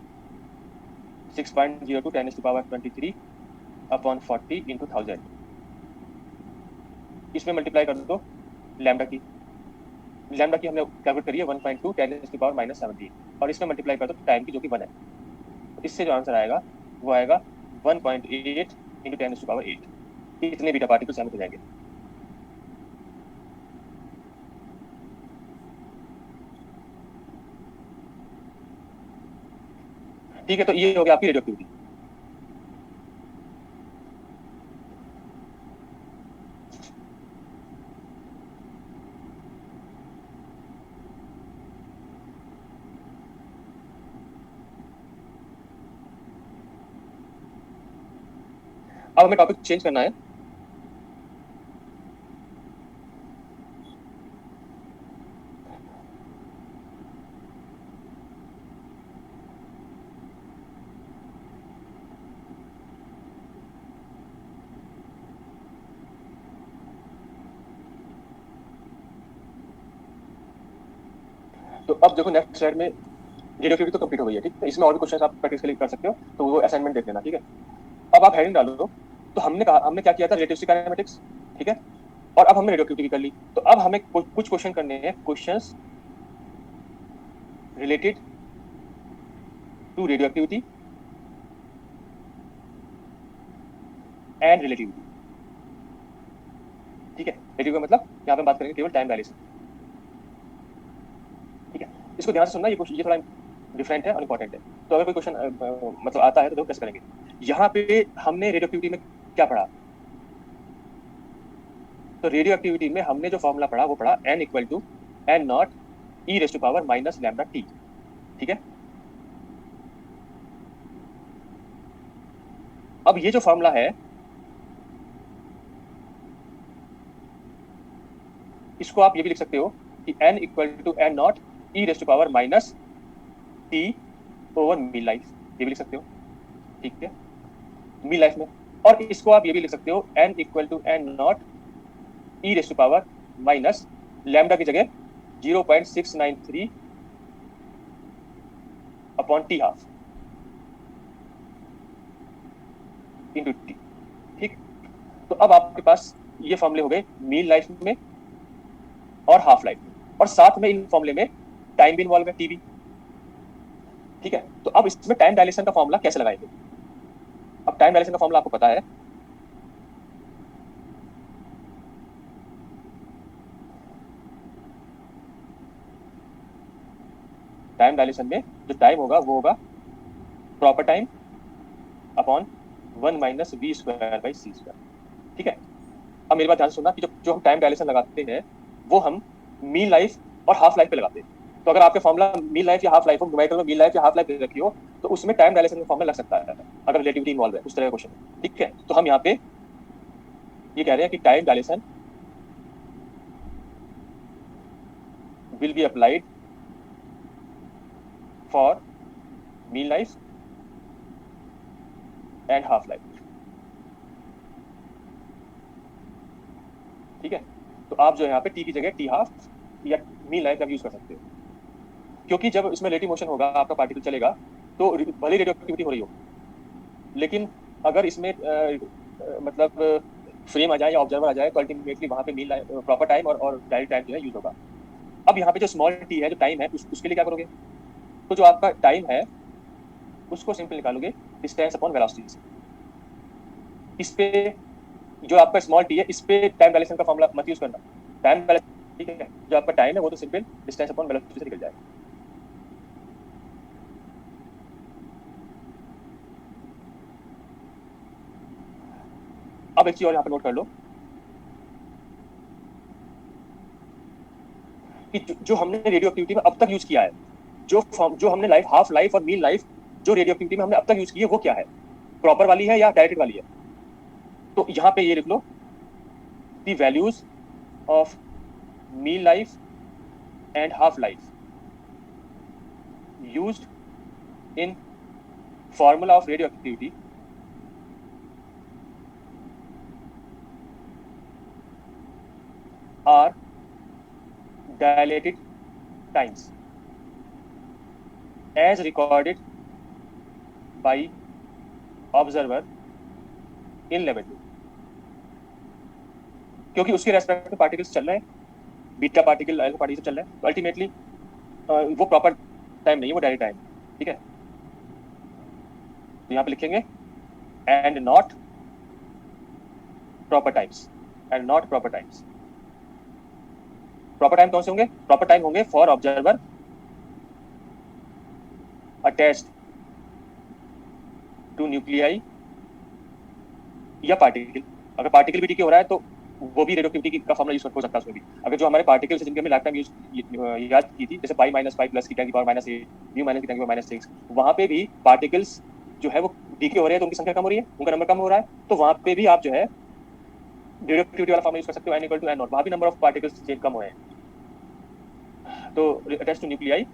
6.02 10⁻23 अपॉन 40 इंटू 1000, इसमें मल्टीप्लाई कर दो लैम्डा की हमने कैलकुलेट करी है 1.2 10⁻−17, और इसमें मल्टीप्लाई कर दो टाइम की जो कि 1 है। तो इससे जो आंसर आएगा वो आएगा 1.8 इंटू 10⁸8, इतने बीटा पार्टिकल्स एमिट हो जाएंगे। ठीक है, तो ये हो गया आपकी रेडियो एक्टिविटी। अब हमें टॉपिक चेंज करना है, तो अब देखो नेक्स्ट स्लाइड में रेडियो एक्टिविटी तो कंप्लीट हो गई है, ठीक है। इसमें और भी क्वेश्चन आप प्रैक्टिस के लिए कर सकते हो, तो वो असाइनमेंट देख लेना, ठीक है। अब आप हेडिंग डालो। तो हमने क्या किया था, रिलेटिविस्टिक काइनेमेटिक्स, ठीक है। और अब हमने रेडियो एक्टिविटी कर ली। तो अब हमें कुछ क्वेश्चन करने हैं, questions related to radioactivity and relativity, ठीक है। रेडियो का मतलब यहाँ पे बात करेंगे केवल टाइम डायलेशन, ठीक है। इसको ध्यान से सुनना, ये थोड़ा डिफरेंट है और इंपॉर्टेंट है। तो अगर कोई क्वेश्चन मतलब आता है तो कैसे करेंगे। यहाँ पे हमने रेडियो एक्टिविटी में क्या पढ़ा, तो रेडियो एक्टिविटी में हमने जो फॉर्मूला पढ़ा वो पढ़ा n equal to n not e raise to power minus lambda T, ठीक है। अब ये जो फॉर्मूला है इसको आप ये भी लिख सकते हो कि n equal to n not e raise to power minus T over mean life, ये भी लिख सकते हो, ठीक है, मीन लाइफ में। और इसको आप ये भी लिख सकते हो n equal to n not e raise to power minus lambda की जगह 0.693 upon T half into T, ठीक। तो अब आपके पास ये फॉर्मूले हो गए मीन लाइफ में और हाफ लाइफ में, और साथ में इन फॉर्मूले में टाइम भी इन्वॉल्व है, टी भी, ठीक है। तो अब इसमें टाइम डायलेशन का फॉर्मूला कैसे लगाएंगे। अब टाइम डायलेशन का फॉर्मूला आपको पता है, टाइम डायलेशन में जो टाइम होगा वो होगा proper time upon 1 minus V square by C square, ठीक है। अब मेरी बात ध्यान से सुनना कि जो हम टाइम डायलेशन लगाते हैं वो हम मीन लाइफ और हाफ लाइफ पे लगाते हैं। तो अगर आपके फॉर्मूला मीन लाइफ या हाफ लाइफ हो, न्यूमेरिकल में मीन लाइफ या हाफ लाइफ रखी हो, तो उसमें टाइम डायलेशन का फॉर्मूला लग सकता है अगर रिलेटिविटी इन्वॉल्व है, उस तरह का क्वेश्चन, ठीक है। तो हम यहाँ पे ये कह रहे हैं कि time dilation will be applied for mean life and half life, ठीक है। तो आप जो यहाँ पे टी की जगह टी हाफ या मीन लाइफ का यूज कर सकते हो, क्योंकि जब इसमें रिलेटिव मोशन होगा आपका पार्टिकल चलेगा तो भले रेडियो एक्टिविटी हो रही हो, लेकिन अगर इसमें मतलब फ्रेम आ जाए या ऑब्जर्वर आ जाए तो अल्टीमेटली वहां पे मीन लाइफ प्रॉपर टाइम और डायरेक्ट टाइम जो है यूज होगा। अब यहाँ पे जो स्मॉल टी है, जो टाइम है, उसके लिए क्या करोगे, तो जो आपका टाइम है उसको सिंपल निकालोगे डिस्टेंस अपॉन वेलोसिटी से। इस पे जो आपका स्मॉल टी है इस पे टाइम डायलेशन का फॉर्मूला मत यूज करना, टाइम डायलेशन, ठीक है। जो आपका टाइम है वो तो सिंपल डिस्टेंस अपॉन वेलोसिटी से निकल जाएगा। अब एक चीज और यहाँ पे नोट कर लो कि जो हमने रेडियो एक्टिविटी में अब तक यूज किया है, जो हमने लाइफ हाफ लाइफ और मीन लाइफ जो रेडियो एक्टिविटी में हमने अब तक यूज की है वो क्या है, प्रॉपर वाली है या डायरेक्ट वाली है। तो यहाँ पे ये लिख लो the values of mean life and half life used in formula of radio activity are dilated times as recorded by observer in laboratory, क्योंकि उसके रेस्पेक्ट में पार्टिकल्स चल रहे हैं, बीटा पार्टिकल अल्फा पार्टिकल चल रहे हैं, तो अल्टीमेटली वो प्रॉपर टाइम नहीं है, वो डायरेक्ट टाइम, ठीक है। तो यहाँ पे लिखेंगे and not proper times, and not proper times. Proper time कौन से होंगे, प्रॉपर टाइम होंगे for observer attached two nuclei या पार्टिकल। अगर पार्टिकल भी डीके हो रहा है तो वो भी रेडियो एक्टिविटी का फॉर्मूला यूज हो सकता है उसमें भी। अगर जो हमारे पार्टिकल्स है जिनके हमने लाइफ टाइम यूज याद की थी, जैसे पाई माइनस 5 प्लस की 10 की पावर माइनस 8, म्यू माइनस की 10 की पावर माइनस 6, वहां पे भी पार्टिकल्स जो है वो डीके हो रहे हैं तो उनकी संख्या कम हो रही है, उनका नंबर कम हो रहा है, तो वहां पे भी आप जो है रेडियो एक्टिविटी वाला फॉर्मूला यूज कर सकते हो, n equal to n not, वहां भी नंबर ऑफ पार्टिकल्स कम हो रहे हैं। तो attach two nuclei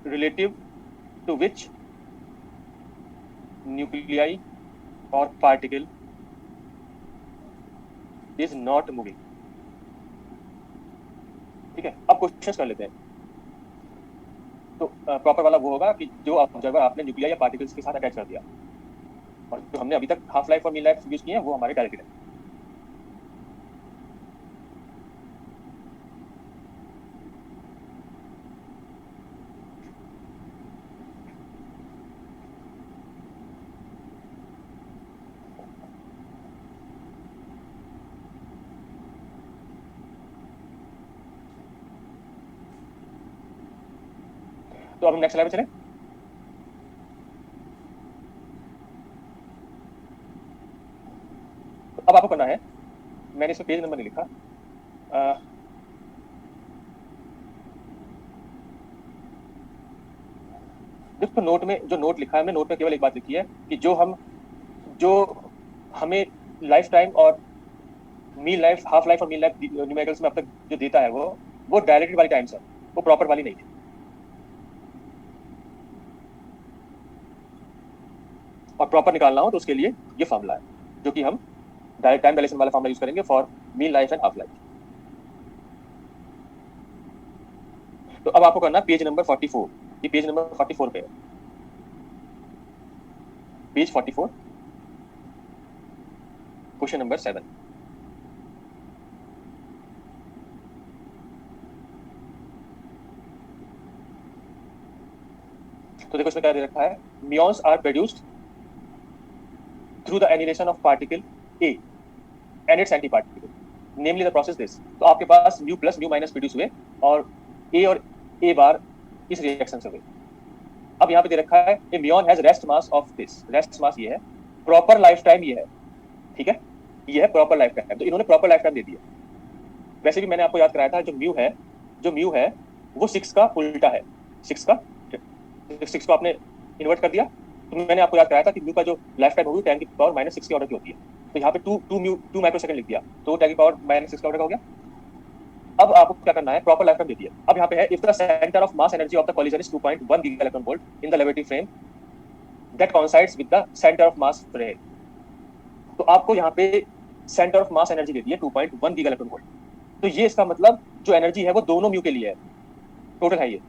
relative to which nuclei or particle is not moving, question कर लेते हैं। तो प्रॉपर वाला वो होगा कि जो ऑब्जर्वर आपने न्यूक्लिया या पार्टिकल्स के साथ अटैच कर दिया, और जो हमने अभी तक हाफ लाइफ और मीन लाइफ यूज किए हैं वो हमारे डायरेक्टेड है। तो अब हम नेक्स्ट स्लाइड में चलें। तो अब आपको करना है, मैंने इसमें पेज नंबर नहीं लिखा, देखो नोट में जो नोट लिखा है, हमने नोट में केवल एक बात लिखी है कि जो हमें लाइफ टाइम और मीन लाइफ, हाफ लाइफ और मीन लाइफ न्यूमेरिकल्स में अब तक जो देता है वो डायरेक्टेड वाली टाइम्स है, वो प्रॉपर वाली नहीं है। और प्रॉपर निकालना हो तो उसके लिए ये फॉर्मूला है, जो कि हम डायरेक्ट टाइम डायलेशन वाला फॉर्मूला यूज करेंगे for mean life and half life. तो अब आपको करना पेज नंबर 44, ये पेज नंबर 44 पे है, पेज 44, क्वेश्चन नंबर 7। तो देखो इसमें क्या दे रखा है, muons are produced through the annihilation of particle A and its antiparticle, namely the process this। तो आपके पास mu plus mu minus produce हुए और ए बार इस रिएक्शन से हुए। अब यहाँ पे दे रखा है a muon has rest mass of this, rest mass ये है, प्रॉपर लाइफ टाइम ये है, ठीक है, ये है प्रॉपर लाइफ टाइम। तो इन्होंने प्रॉपर लाइफ टाइम दे दिया। वैसे भी मैंने आपको याद कराया था जो म्यू है वो 6 का उल्टा है, 6 को आपने इन्वर्ट कर दिया। तो मैंने आपको याद कराया था कि म्यू का जो लाइफ टाइम होगी 10 की पावर -6 के ऑर्डर की होती है। तो यहाँ पे 2 माइक्रोसेकंड लिख दिया, तो 10 की पावर -6 का ऑर्डर का हो गया। अब आपको क्या करना है, प्रॉपर लाइफ टाइम दे दिया। अब यहाँ पे है if the centre of mass energy of the collision is 2.1 giga electron volt in the levity frame that coincides with the centre of mass frame. तो आपको यहाँ पे सेंटर ऑफ मास एनर्जी दे दी है 2.1 गीगा इलेक्ट्रॉन वोल्ट। तो ये इसका मतलब जो एनर्जी है वो दोनों म्यू के लिए है, टोटल है ये।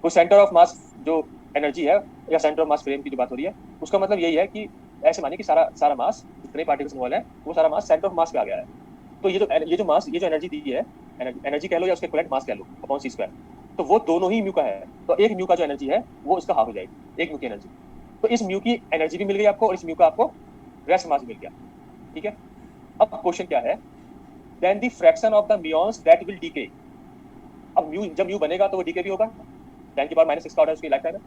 वो सेंटर ऑफ मास जो एनर्जी है या सेंटर ऑफ मास फ्रेम की जो बात हो रही है, उसका मतलब यही है कि ऐसे मानिए कि सारा मास, जितने पार्टिकल्स इन्वॉल्व है, वो सारा मास सेंटर ऑफ मास पे आ गया है। तो ये जो मास, ये जो एनर्जी दी है, एनर्जी कह लो या उसके इक्विवेलेंट मास कह लो अपॉन c स्क्वायर, तो वो दोनों ही म्यू का है। तो एक म्यू का जो एनर्जी है वो इसका हाफ हो जाएगी, एक म्यू की एनर्जी। तो इस म्यू की एनर्जी भी मिल गई आपको और इस म्यू का आपको रेस्ट मास मिल गया, ठीक है। अब क्वेश्चन क्या है, then the fraction of the muons that will decay. अब म्यू जब म्यू बनेगा तो वो डीके भी होगा, 10 की पावर -6 का ऑर्डर उसकी लाइफ टाइम है।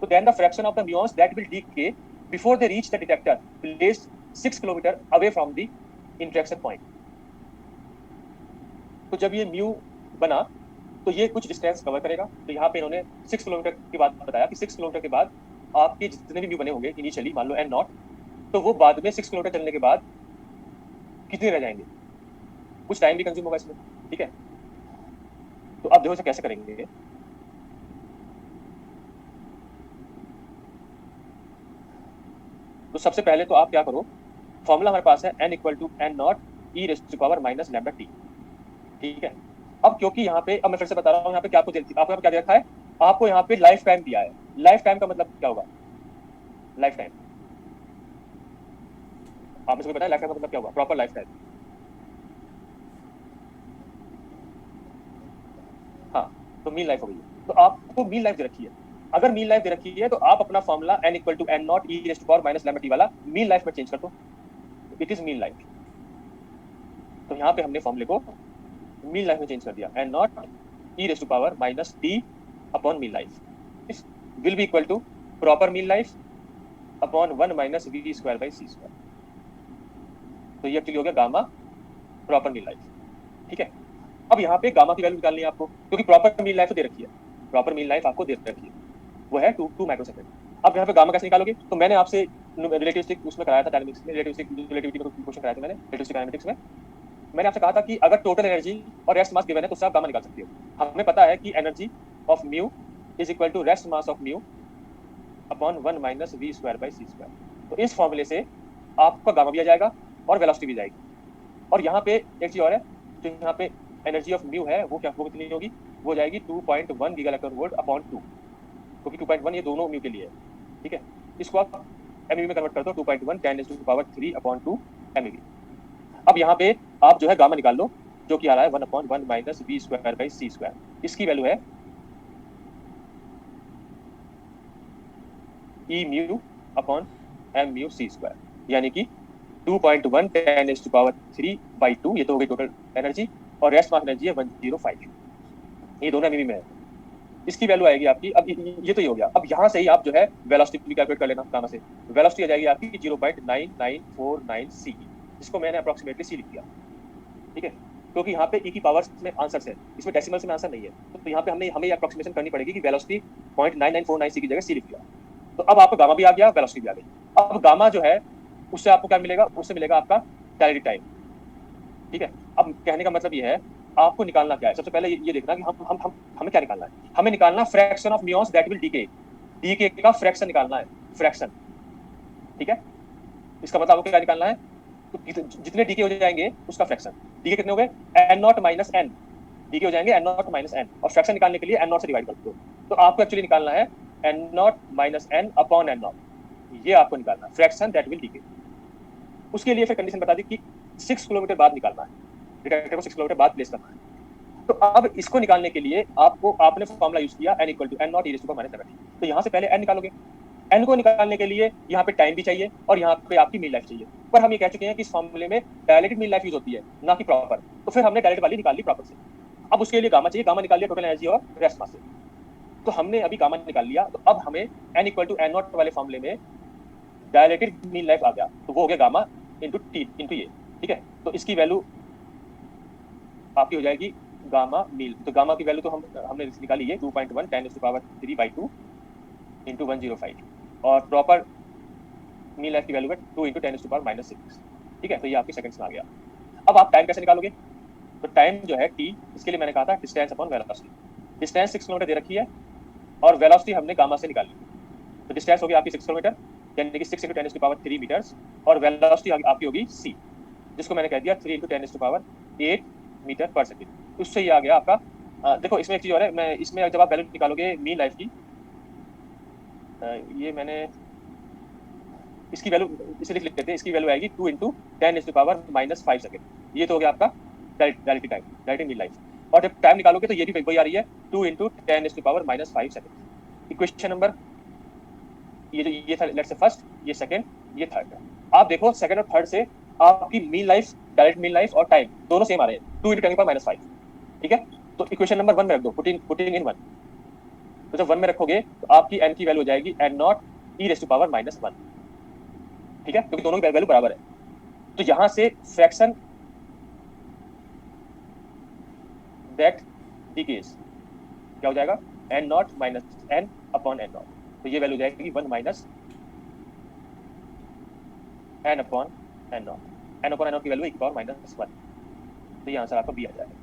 तो then the fraction of the muons that will decay before they reach the detector placed 6 kilometer away from the interaction point। तो जब ये म्यू बना तो ये कुछ डिस्टेंस कवर करेगा। तो यहाँ पे इन्होंने 6 किलोमीटर के बाद बताया कि 6 किलोमीटर के बाद आपके जितने भी म्यू बने होंगे इनिशियली, मान लो n नॉट, तो वो बाद में 6 किलोमीटर चलने के बाद कितने रह जाएंगे, कुछ टाइम भी कंज्यूम होगा इसमें, ठीक है। तो अब देखो इसे कैसे करेंगे। तो सबसे पहले तो आप क्या करो, फॉर्मूला हमारे पास है n = n not e raised to power -λt, ठीक है। अब क्योंकि यहाँ पे, अब मैं फिर से बता रहा हूँ, यहाँ पे क्या आपको क्या दे रखा है, आपको यहाँ पे लाइफ टाइम दिया है। लाइफ टाइम का मतलब क्या होगा, लाइफ टाइम आपने सबको बताया, लाइफ टाइम का मतलब क्या होगा, प्रॉपर लाइफ टाइम। हाँ, तो मीन लाइफ हो गई। तो आपको मीन लाइफ दे रखी है, अगर मीन लाइफ दे रखी है तो आप अपना formula n = n not e raised to power -λt वाला मीन लाइफ में चेंज कर दो, इट इज मीन लाइफ। तो यहाँ पे हमने फॉर्मूले को मीन लाइफ में चेंज कर दिया, n not e raised to power -t upon mean life is will be equal to proper mean life upon 1 - v²/c²। तो ये एक्चुअली हो गया गामा प्रॉपर मीन लाइफ, ठीक है। अब यहाँ पे गामा की वैल्यू निकालनी है आपको, क्योंकि प्रॉपर मीन लाइफ तो दे रखी है, प्रॉपर मीन लाइफ आपको दे रखी है, वो है 2 माइक्रोसेकंड। अब यहाँ पे गामा कैसे निकालोगे, तो मैंने आपसे रिलेटिविस्टिक उसमें कराया था, डायनामिक्स में रिलेटिविटी में क्वेश्चन कराया था मैंने, रिलेटिविस्टिक डायनामिक्स में मैंने आपसे कहा था कि अगर टोटल एनर्जी और रेस्ट मास गिवन है तो उससे आप गामा निकाल सकते हो। हमें पता है कि energy of mu is equal to rest mass of mu upon 1 - v²/c²। तो इस फॉर्मूले से आपका गामा भी आ जाएगा और वेलोसिटी भी जाएगी। और यहाँ पे एक चीज और है, तो यहाँ पे एनर्जी ऑफ म्यू है वो क्या, वो कितनी होगी, वो हो जाएगी 2.1 गीगा इलेक्ट्रॉन वोल्ट अपॉन 2, क्योंकि 2.1 ये दोनों म्यू के लिए है, ठीक है। इसको आप एमईवी में कन्वर्ट कर दो, 2.1 10⁻³ अपॉन 2 एमईवी। अब यहाँ पे आप जो है गामा निकाल लो, जो कि आ रहा है 1/1 minus B square by C square. इसकी वैल्यू है E mu upon M mu C square, यानी कि 2.1 10⁻³ ये तो हो गई टोटल एनर्जी, और रेस्ट मास एनर्जी है 105, ये दोनों एमईवी में है। इसकी वैल्यू आएगी आपकी, अब ये तो ये हो गया। अब यहाँ से ही आप जो है वेलोसिटी भी कैलकुलेट कर लेना गामा से। वेलोसिटी आ जाएगी आपकी 0.9949 सी, जिसको मैंने अप्रोक्सीमेटली सी लिख दिया, ठीक है, क्योंकि यहाँ पे ई की पावर्स में आंसर्स है, इसमें डेसिमल्स में आंसर नहीं है, तो यहाँ पे हमें अप्रोक्सीमेशन करनी पड़ेगी कि वेलोसिटी 0.9949 सी की जगह सी लिख दिया। तो अब आपको गामा भी आ गया, वेलोसिटी भी आ गई। अब गामा जो है उससे आपको क्या मिलेगा, उससे मिलेगा आपका डायरेक्ट टाइम, ठीक है। अब कहने का मतलब ये है आपको निकालना क्या है, सबसे पहले ये देखना कि हमें क्या निकालना है। हमें निकालना fraction of muons that will decay, decay का फ्रैक्शन निकालना है, फ्रैक्शन, ठीक है। इसका मतलब आपको क्या निकालना है, तो जितने डीके हो जाएंगे उसका फ्रैक्शन। डीके कितने हो गए, n0 माइनस n, डीके हो जाएंगे n0 माइनस n, और फ्रैक्शन निकालने के लिए n0 से डिवाइड कर दो। तो आपको एक्चुअली निकालना है n0 minus n upon n0, ये आपको निकालना है फ्रैक्शन दैट विल डीके। उसके लिए फिर कंडीशन बता दी कि 6 किलोमीटर बाद निकालना है, डिटेक्टर को 6 किलोमीटर बाद प्लेस करना है। तो अब इसको निकालने के लिए आपने फॉर्मूला यूज किया n = n0 e⁻⁻⁷ तो यहाँ से पहले n निकालोगे। n को निकालने के लिए यहाँ पे टाइम भी चाहिए और यहाँ पे आपकी मीन लाइफ चाहिए, पर हम ये कह चुके हैं कि इस फॉर्मूले में डायलेटेड मीन लाइफ यूज होती है, ना कि प्रॉपर, तो फिर हमने डायलेट वाली निकाल ली प्रॉपर से। अब उसके लिए गामा चाहिए, गामा निकाल लिया टोटल एनर्जी और रेस्ट मास से, तो हमने अभी गामा निकाल लिया। तो अब हमें n = n0 वाले फॉर्मूले में डायलेटेड मीन लाइफ आ गया, तो वो हो गया गामा इंटू टी इंटू ये, ठीक है। तो इसकी वैल्यू आपकी हो जाएगी गामा मील, तो गामा की वैल्यू तो हमने निकाली है 2.1 10⁻³ इंटू 105, और प्रॉपर मील लाइफ की वैल्यू है 2 इंटू 10⁻⁻⁶, ठीक है। तो ये आपकी सेकंड्स में आ गया। अब आप टाइम कैसे निकालोगे, तो टाइम जो है टी, इसके लिए मैंने कहा था distance upon velocity. Distance 6 kilometre दे रखी है और वेलोसिटी हमने गामा से निकाली, तो डिस्टेंस होगी आपकी 6 किलोमीटर, यानी कि 6 इंटू 10⁻³ मीटर्स, और वेलोसिटी आपकी होगी सी, जिसको मैंने कह दिया 3 इंटू 10⁸ मीटर पर सेकेंड। उससे ये आ गया आपका। देखो इसमें एक चीज और है, मैं इसमें जब आप वैल्यू निकालोगे मीन लाइफ की, ये मैंने इसकी वैल्यू इसे लिख लेते हैं, इसकी वैल्यू आएगी 2 इंटू 10⁻⁻⁵ सेकेंड। ये तो हो गया आपका direct time, direct mean life. और जब टाइम निकालोगे तो ये भी वही आ रही है 2 इंटू 10⁻⁻⁵ सेकेंड। इक्वेशन नंबर ये था, लेट्स से फर्स्ट, ये सेकंड, ये थर्ड। आप देखो सेकंड और थर्ड से आपकी mean life, direct mean life और टाइम दोनों सेम आ रहे हैं, 2 इंटू 10⁻⁵, ठीक है। तो इक्वेशन नंबर 1 में रख दो, पुटिंग इन 1। तो जब 1 में रखोगे तो आपकी n की वैल्यू हो जाएगी n0 e⁻⁻⁻1, ठीक है, क्योंकि दोनों की वैल्यू बराबर है। तो यहां से फ्रैक्शन दैट डीकेज क्या हो जाएगा, n0 minus n upon n0, तो ये वैल्यू जाएगी 1 minus n upon n0, n upon n0 की वैल्यू e⁻⁻⁻1, तो ये आंसर आपका बी आ जाएगा।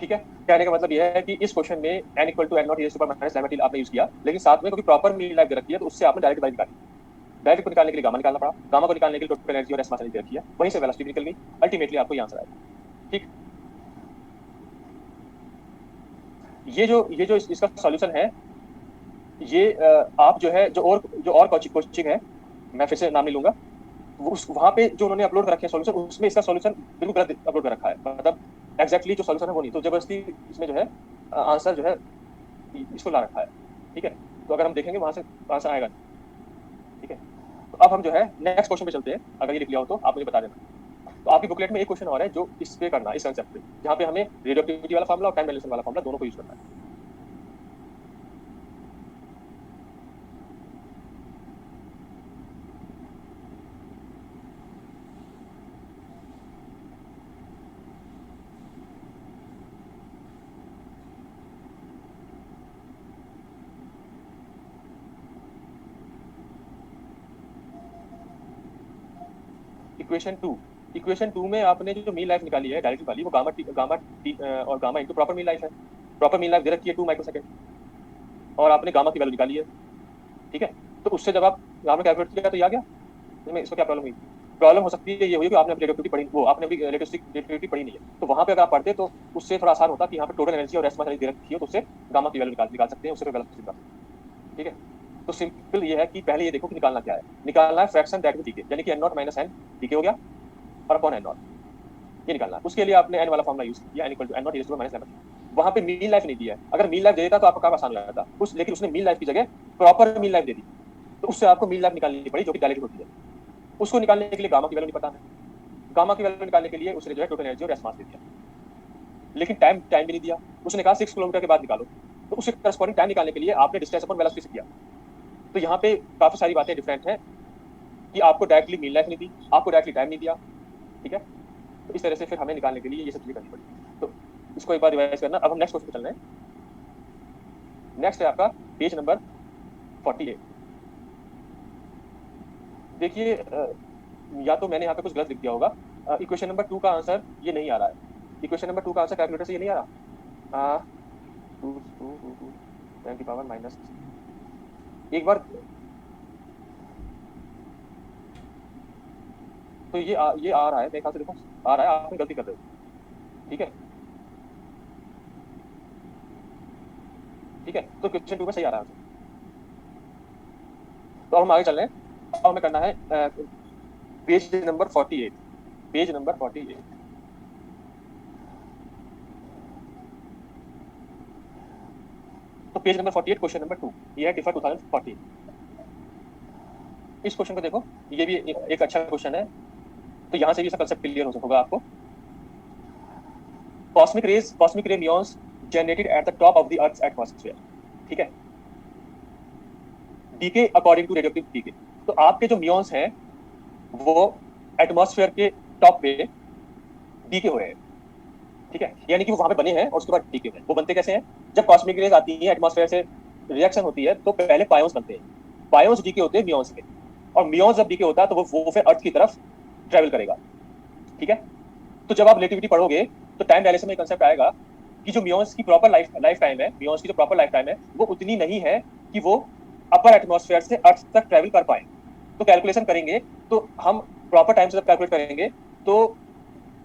ठीक है, कहने का मतलब ये है कि इस क्वेश्चन में n = n0 e⁻⁻⁻ आपने यूज किया, लेकिन साथ में क्योंकि प्रॉपर मीन लाइफ दे रखी है तो उससे आपने डायरेक्ट वैल्यू निकाली। डायरेक्ट को निकालने के लिए गामा निकालना पड़ा, गामा को निकालने के लिए टोटल एनर्जी और रेस्ट मास एनर्जी रखी है, वहीं से वेलोसिटी निकल गई, अल्टीमेटली आपको ये आंसर आएगा। ठीक, ये जो इसका सॉल्यूशन है, ये आप जो है जो और कोचिंग है, मैं फिर से नाम नहीं लूंगा, उस वहाँ पे जो उन्होंने अपलोड कर रखे हैं सॉल्यूशन, उसमें इसका सॉल्यूशन बिल्कुल गलत अपलोड कर रखा है, मतलब एग्जैक्टली जो सॉल्यूशन है वो नहीं, तो जबरदस्ती इसमें जो है आंसर जो है इसको ला रखा है। ठीक है, तो अगर हम देखेंगे वहां से आंसर आएगा नहीं। ठीक है, तो अब हम जो है नेक्स्ट क्वेश्चन पे चलते हैं, अगर ये लिख लिया हो तो आप मुझे बता देना। तो आपकी बुकलेट में एक क्वेश्चन और है जो इस पे करना, इस कंसेप्ट पे, जहाँ पे हमें रेडियोएक्टिविटी वाला फार्मूला और टाइम डायलेशन वाला फार्मूला दोनों को यूज करना है। इक्वेशन 2 में आपने जो मीन लाइफ निकाली है डायरेक्ट वाली, वो गामा और gamma into proper mean life है। प्रॉपर मीन लाइफ दे रखी है 2 माइक्रोसेकंड, और आपने गामा की वैल्यू निकाली है। ठीक है, तो उससे जब आप गामा कैलकुलेट किया तो ये आ गया इसमें इसको क्या प्रॉब्लम हुई? प्रॉब्लम हो सकती है ये हुई कि आपने रिलेटिविटी पढ़ी, वो आपने अभी रिलेटिविटी पढ़ी नहीं है, तो वहां पे अगर आप पढ़ते तो उससे थोड़ा आसान होता कि यहाँ पे टोटल एनर्जी और रेस्ट मास एनर्जी दे रखी हो, तो उससे गामा की वैल्यू निकाल सकते हैं, उससे वेलोसिटी निकाल सकते हैं। ठीक है, तो सिंपल ये है कि पहले ये देखो कि निकालना क्या है। निकालना है फ्रैक्शन दैट विल डीके, यानी कि n0 माइनस n डीके हो गया और अपॉन n0, ये निकालना है। उसके लिए आपने n वाला फॉर्मूला यूज किया, n equal to n0 e minus lambda. वहां पे मीन लाइफ नहीं दिया है, अगर मीन लाइफ दे देता तो आपका काम आसान हो जाता उस, लेकिन उसने मीन लाइफ की जगह प्रॉपर मीन लाइफ दे दी, तो उससे आपको मीन लाइफ निकालनी पड़ी जो कि डायलेक्ट्रिक होती है। उसको निकालने के लिए गामा की वैल्यू नहीं पता है, गामा की वैल्यू निकालने के लिए उसने जो है टोटल एनर्जी और रेस्ट मास दे दिया, लेकिन टाइम टाइम भी नहीं दिया। उसने कहा 6 किलोमीटर के बाद निकालो, तो उसके करस्पॉन्डिंग टाइम निकालने के लिए आपने डिस्टेंस अपॉन वेलोसिटी से किया। तो यहाँ पे काफी सारी बातें डिफरेंट है कि आपको डायरेक्टली मीन लाइफ नहीं दी, आपको डायरेक्टली टाइम नहीं दिया। ठीक है, तो इस तरह से फिर हमें निकालने के लिए ये सब चीजें करनी पड़ी। तो इसको एक बार रिवाइज करना। अब हम नेक्स्ट क्वेश्चन पे चल रहे हैं। नेक्स्ट है आपका पेज नंबर 48। देखिए या तो मैंने यहाँ पे कुछ गलत लिख दिया होगा। इक्वेशन नंबर 2 का आंसर ये नहीं आ रहा है। इक्वेशन नंबर 2 का आंसर कैलकुलेटर से ये नहीं आ रहा। 2 10 की पावर माइनस, एक बार तो ये आ रहा है मेरे ख्याल से, देखो आ रहा है, आपने गलती कर रहे हो। ठीक है, ठीक है, तो क्वेश्चन 2 में सही आ रहा है। तो अब हम आगे चल रहे हैं। अब हमें करना है पेज नंबर 48, पेज नंबर 48। तो पेज नंबर 48 क्वेश्चन नंबर 2, ये है डिफर 2014। इस क्वेश्चन को देखो, ये भी एक अच्छा क्वेश्चन है, तो यहां से भी इसका कंसेप्ट क्लियर होगा आपको। Cosmic ray muons generated at the top of the earth's atmosphere. ठीक है, decay according to radioactive decay. तो आपके जो म्यून्स हैं वो एटमॉस्फेयर के टॉप पे डीके हो रहे हैं। ठीक है, यानी कि वो वहां पे बने हैं और उसके बाद डीके हुए हैं। वो बनते कैसे हैं? जब कॉस्मिक रेज आती है एटमॉस्फेयर से, रिएक्शन होती है, तो पहले पायोन्स बनते हैं, पायोन्स डीके होते हैं म्यून्स में, और म्यून्स जब डीके होता है तो वो फिर अर्थ की तरफ ट्रेवल करेगा। ठीक है, तो जब आप रिलेटिविटी पढ़ोगे तो टाइम डायलेशन में कंसेप्ट आएगा कि जो म्यून्स की प्रॉपर लाइफ टाइम है, म्यून्स की जो प्रॉपर लाइफ टाइम है वो उतनी नहीं है कि वो अपर एटमॉस्फेयर से अर्थ तक ट्रेवल कर पाए। तो कैलकुलेशन करेंगे तो हम प्रॉपर टाइम से जब कैलकुलेट करेंगे तो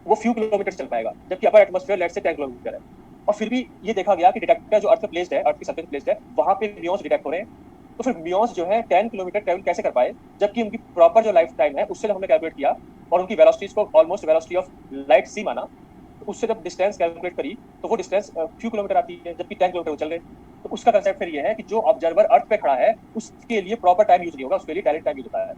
वो फ्यू किलोमीटर चल पाएगा, जबकि अपर एटमॉस्फेयर लेट से 10 किलोमीटर है। और फिर भी ये देखा गया कि डिटेक्टर जो अर्थ पे प्लेस्ड है, अर्थ की सरफेस प्लेस्ड है, वहां पे म्यून्स डिटेक्ट हो रहे हैं। तो फिर म्यून्स जो है 10 किलोमीटर ट्रेवल कैसे कर पाए, जबकि उनकी प्रॉपर जो लाइफ टाइम है उससे जब हमने कैलकुलेट किया और उनकी वेलोसिटीज को ऑलमोस्ट वेलोसिटी ऑफ लाइट सी माना, तो उससे जब डिस्टेंस कैलकुलेट करी तो वो डिस्टेंस फ्यू किलोमीटर आती है, जबकि 10 किलोमीटर वो चल गए। तो उसका कंसेप्ट फिर ये है कि जो ऑब्जर्वर अर्थ पे खड़ा है उसके लिए प्रॉपर टाइम यूज नहीं होगा, उसके लिए डायरेक्ट टाइम यूज होता है।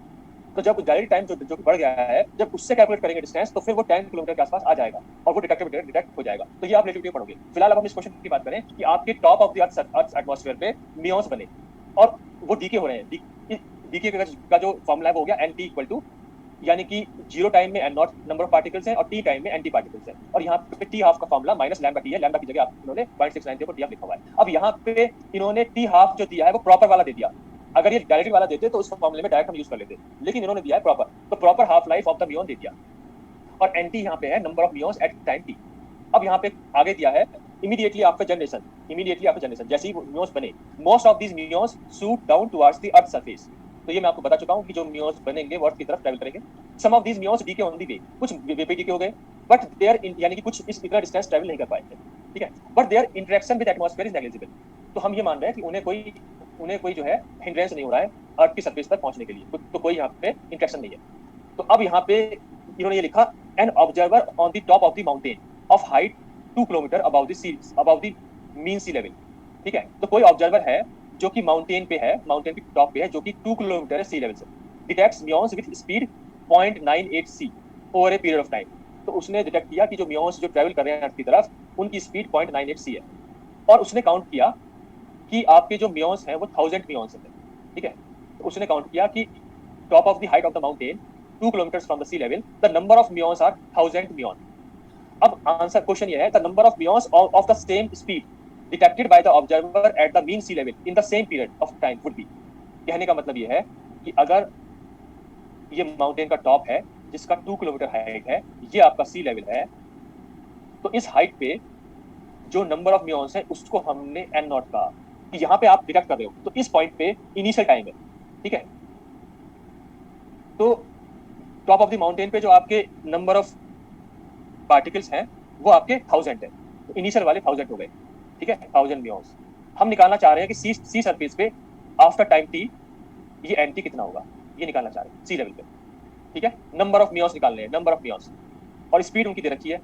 तो जब डायरेक्ट टाइम जो बढ़ गया है, जब उससे कैलकुलेट करेंगे डिस्टेंस, तो फिर वो 10 किलोमीटर के आसपास आ जाएगा और वो डिटेक्ट हो जाएगा। तो ये आप रिलेटिविटी पढ़ोगे। फिलहाल अब हम इस क्वेश्चन की बात करें कि आपके top of the earth atmosphere पे म्यून्स बने और वो डीके हो रहे हैं। डीके का जो फॉर्मूला है वो हो गया nt इक्वल टू, यानी कि 0 टाइम में n0 नंबर ऑफ पार्टिकल्स हैं और t टाइम में nt पार्टिकल्स हैं, और यहाँ पे t हाफ का फॉर्मूला माइनस लैम्डा टी है। लैम्डा की जगह आप इन्होंने 0.693 को t हाफ लिखा हुआ है। अब यहाँ पे इन्होंने t हाफ जो दिया है वो प्रॉपर वाला दे दिया। अगर ये डायरेक्ट वाला देते तो उस फॉर्मूले में डायरेक्ट हम यूज कर लेते, लेकिन इन्होंने दिया है प्रॉपर, तो proper half life of the muon दे दिया। और nt यहाँ पे है number of muons at time t। अब यहाँ पे आगे दिया है इमीडिएटली आफ्टर जनरेशन, जैसे ही म्यून्स बने, most of these muons shoot down towards the earth surface. तो ये मैं आपको बता चुका हूँ कि जो म्यून्स बनेंगे वो अर्थ की तरफ ट्रैवल करेंगे। Some of these muons decay on the way, कुछ वे पे डीके हो गए, बट देयर यानी कि कुछ इस इतना डिस्टेंस ट्रैवल नहीं कर पाएंगे। ठीक है, but there interaction with atmosphere is negligible. तो हम ये मान रहे हैं कि उन्हें कोई जो है हिंड्रेंस नहीं हो रहा है अर्थ की सरफेस तक पहुंचने के लिए, तो कोई यहाँ पे इंटरेक्शन नहीं है। तो अब यहाँ पे इन्होंने ये लिखा, an observer on the top of the mountain of height 2 kilometre above the mean sea level. ठीक है, तो कोई ऑब्जर्वर है जो कि माउंटेन पे है, माउंटेन के टॉप पे है, जो कि 2 किलोमीटर है सी लेवल से, detects muons with speed 0.98 c over a period of time. तो उसने डिटेक्ट किया कि जो म्यून्स जो ट्रैवल कर रहे हैं अर्थ की तरफ, उनकी स्पीड 0.98 c है, और उसने काउंट किया कि आपके जो म्यून्स हैं वो 1000 म्यून्स हैं। ठीक है, तो उसने काउंट किया कि top of the height of the mountain 2 kilometre from the sea level, the number of muons are 1000 muon. अब आंसर क्वेश्चन ये है, the number of muons of the same speed detected by the observer at the mean sea level in the same period of time would be. कहने का मतलब ये है कि अगर ये माउंटेन का टॉप है जिसका 2 किलोमीटर हाइट है, ये आपका सी लेवल है, तो इस हाइट पे जो नंबर ऑफ म्यून्स है उसको हमने एन नॉट कहा कि यहाँ पे आप डिटेक्ट कर रहे हो, तो इस पॉइंट पे इनिशियल टाइम है। ठीक है, तो टॉप ऑफ द माउंटेन पे जो आपके नंबर ऑफ पार्टिकल्स हैं वो आपके 1000 है, तो इनिशियल वाले 1000 हो गए, ठीक है, 1000 म्यून्स। हम निकालना चाह रहे हैं कि सी सरफेस पे आफ्टर टाइम टी ये एनटी कितना होगा, ये निकालना चाह रहे हैं सी लेवल पे, ठीक है। नंबर ऑफ म्यून्स निकालने हैं, नंबर ऑफ म्यून्स, और स्पीड उनकी दे रखी है,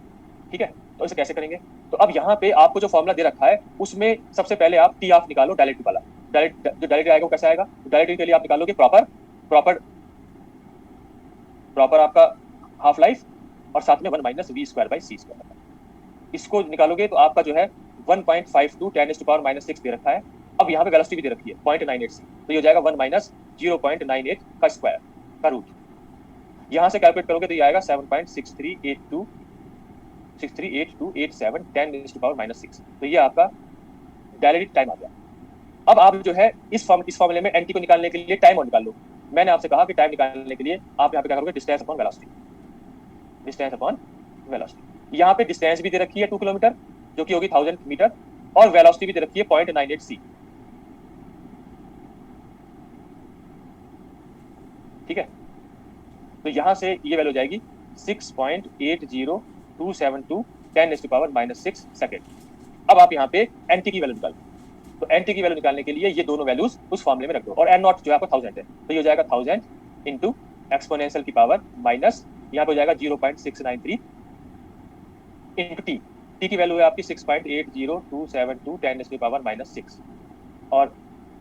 ठीक है। तो इसे कैसे करेंगे, तो अब यहाँ पे आपको जो फॉर्मुला दे रखा है उसमें सबसे पहले आप टी ऑफ निकालो, डायरेक्ट वाला। डायरेक्ट जो डायरेक्ट आएगा वो कैसा आएगा, डायरेक्ट के लिए आप निकालोगे प्रॉपर प्रॉपर प्रॉपर आपका हाफ लाइफ और साथ में 1 minus V square by C square, इसको निकालोगे तो आपका जो है 1.52 10⁻⁻6 दे रखा है। अब यहाँ पे वेलोसिटी भी दे रखी है 0.98 सी, तो ये हो जाएगा 1 माइनस 0.98 का स्क्वायर का रूट। यहाँ से कैलकुलेट करोगे तो ये आएगा 7.6382 10⁻⁻6, तो ये आपका डायरेक्ट टाइम आ गया। अब आप जो है इस फॉर्मूले में एनटी को निकालने के लिए टाइम और निकाल लो। मैंने आपसे कहा कि टाइम निकालने के लिए आप यहाँ पे क्या करोगे, distance upon velocity, distance upon velocity. यहाँ पे डिस्टेंस भी दे रखी है 2 किलोमीटर जो कि होगी 1000 मीटर, और वेलोसिटी भी दे रखी है 0.98 सी, ठीक है। तो यहाँ से ये वैल्यू हो जाएगी 6.80272 10⁻⁻6 सेकेंड। अब आप यहाँ पे एनटी की वैल्यू निकालो, तो एनटी की वैल्यू निकालने के लिए ये दोनों वैल्यूज उस फॉर्मूले में रख दो, और एन नॉट जो है आपको 1000 है, तो ये हो जाएगा 1000 इंटू एक्सपोनेंशियल की पावर माइनस, यहाँ पे हो जाएगा 0.693 इंटू टी। टी की वैल्यू है आपकी 6.80272 10⁻⁻6, और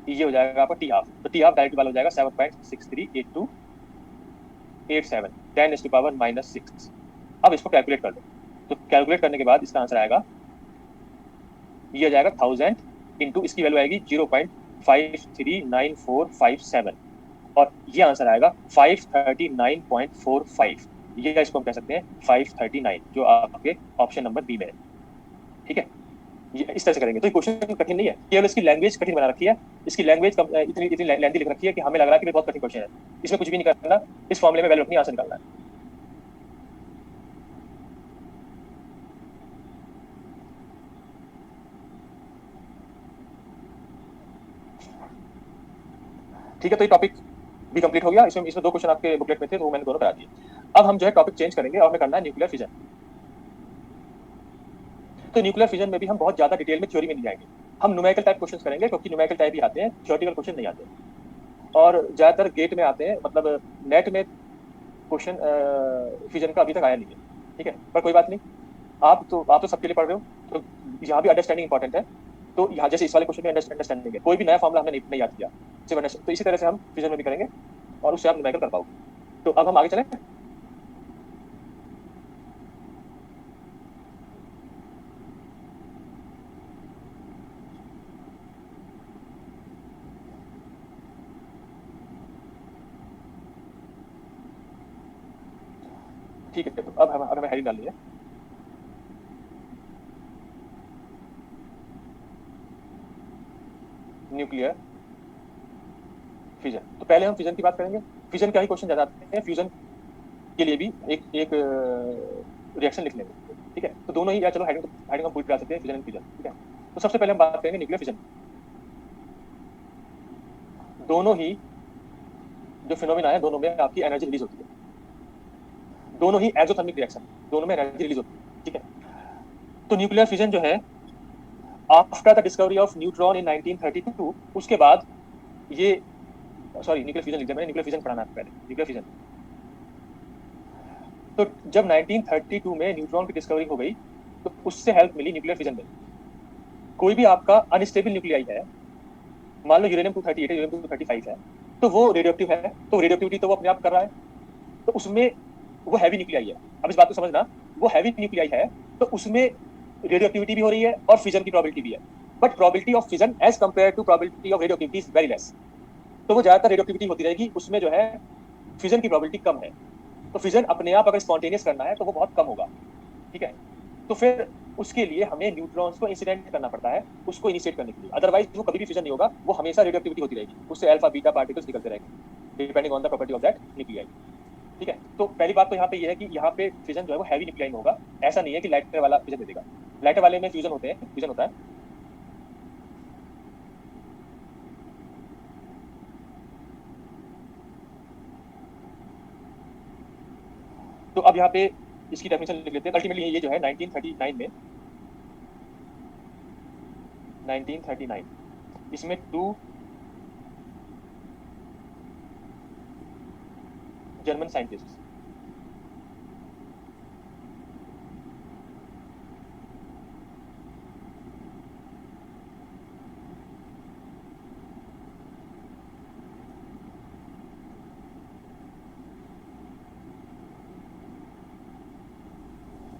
ये हो जाएगा आपका टी हाफ, तो टी हाफ डायरेक्ट वाला हो जाएगा 7.638287 10⁻⁻6। अब इसको कैलकुलेट कर लो, तो कैलकुलेट करने के बाद इसका आंसर आएगा, ये हो जाएगा 1000 इंटू इसकी वैल्यू आएगी 0.539457, और ये आंसर आएगा 539.45, ये इसको हम कह सकते हैं 539, जो आपके ऑप्शन नंबर बी में है, ठीक है। ये इस तरह से करेंगे तो ये क्वेश्चन कठिन नहीं है, केवल इसकी लैंग्वेज कठिन बना रखी है। इसकी लैंग्वेज इतनी इतनी लेंथी लिख रखी है कि हमें लग रहा है कि बहुत कठिन क्वेश्चन है। इसमें कुछ भी नहीं करना, इस फॉर्मूले में वैल्यू अपनी आंसर निकालना है। ठीक है, तो ये टॉपिक भी कंप्लीट हो गया। इसमें 2 क्वेश्चन आपके बुकलेट में थे, तो वो मैंने दोनों करा दिए। अब हम जो है टॉपिक चेंज करेंगे और हमें करना है न्यूक्लियर फिजन। तो न्यूक्लियर फिजन में भी हम बहुत ज्यादा डिटेल में थ्योरी में नहीं जाएंगे, हम न्यूमेरिकल टाइप क्वेश्चंस करेंगे, क्योंकि न्यूमेरिकल टाइप ही आते हैं, थ्योरेटिकल क्वेश्चन नहीं आते, और ज्यादातर गेट में आते हैं, मतलब नेट में क्वेश्चन फिजन का अभी तक आया नहीं है, ठीक है। पर कोई बात नहीं, आप तो सबके लिए पढ़ रहे हो, तो यहाँ भी अंडरस्टैंडिंग इंपॉर्टेंट है। तो यहाँ जैसे इस वाले क्वेश्चन में अंडरस्टैंडिंग है, कोई भी नया फॉर्मूला हमने नहीं याद किया, सिर्फ तो इसी तरह से हम फिजन में भी करेंगे, और उससे आप न्यूमेरिकल कर पाओगे। तो अब हम आगे चलें। ठीक है, तो अब हमें हेडिंग डालनी है न्यूक्लियर फिजन। तो पहले हम फिजन की बात करेंगे। फिजन का ही क्वेश्चन ज्यादा आते हैं, फ्यूजन के लिए भी एक रिएक्शन लिख लेंगे, ठीक है। तो दोनों ही, या चलो हेडिंग हम पूरी करा सकते हैं, फिजन एंड फिजन, ठीक है। तो सबसे पहले हम बात करेंगे न्यूक्लियर फिजन। दोनों ही जो फिनोमिना है, दोनों में आपकी एनर्जी रिलीज होती है, दोनों ही एक्सोथर्मिक रिएक्शन, दोनों में एनर्जी रिलीज होती है, ठीक है। तो न्यूक्लियर फिजन जो है, after the discovery of neutron in 1932, उसके बाद ये, सॉरी न्यूक्लियर फिजन लिख दिया मैंने, न्यूक्लियर फिजन पढ़ाना है पहले, न्यूक्लियर फिजन। तो जब 1932 में न्यूट्रॉन की डिस्कवरी हो गई, तो उससे हेल्प मिली न्यूक्लियर फिजन में। कोई भी आपका अनस्टेबल न्यूक्लियाई है, मान लो यूरेनियम 238 है, यूरेनियम 235 है, तो वो रेडियोएक्टिव है, तो रेडियोएक्टिविटी तो वो अपने आप कर रहा है, तो उसमें वो हैवी न्यूक्लियाई है। अब इस बात को समझना, वो हैवी न्यूक्लियाई है, तो उसमें रेडियोएक्टिविटी भी हो रही है और फिजन की प्रोबेबिलिटी भी है, but probability of fission as compare to probability of radioactivity is very less. तो वो ज्यादातर रेडियोएक्टिविटी होती रहेगी, उसमें जो है फिजन की प्रोबेबिलिटी कम है। तो फिजन अपने आप अगर स्पॉन्टेनियस करना है तो वो बहुत कम होगा, ठीक है। तो फिर उसके लिए हमें न्यूट्रॉन्स को इंसिडेंट करना पड़ता है, उसको इनिशिएट करने के लिए, अदरवाइज वो कभी भी फिजन नहीं होगा, वो हमेशा रेडियोएक्टिविटी होती रहेगी, उससे अल्फा बीटा पार्टिकल्स निकलते रहेंगे depending on the property of that nuclei, ठीक है। तो पहली बात तो यहाँ पे ये है कि यहाँ पे फिजन जो है वो हैवी न्यूक्लियाई में होगा, ऐसा नहीं है कि लाइटर वाला फिजन दे देगा। लाइटर वाले में फ्यूजन होते हैं, फ्यूजन होता है, तो अब यहाँ पे इसकी डेफिनेशन लिख लेते हैं। अल्टीमेटली ये जो है 1939 इसमें 2 जर्मन साइंटिस्ट,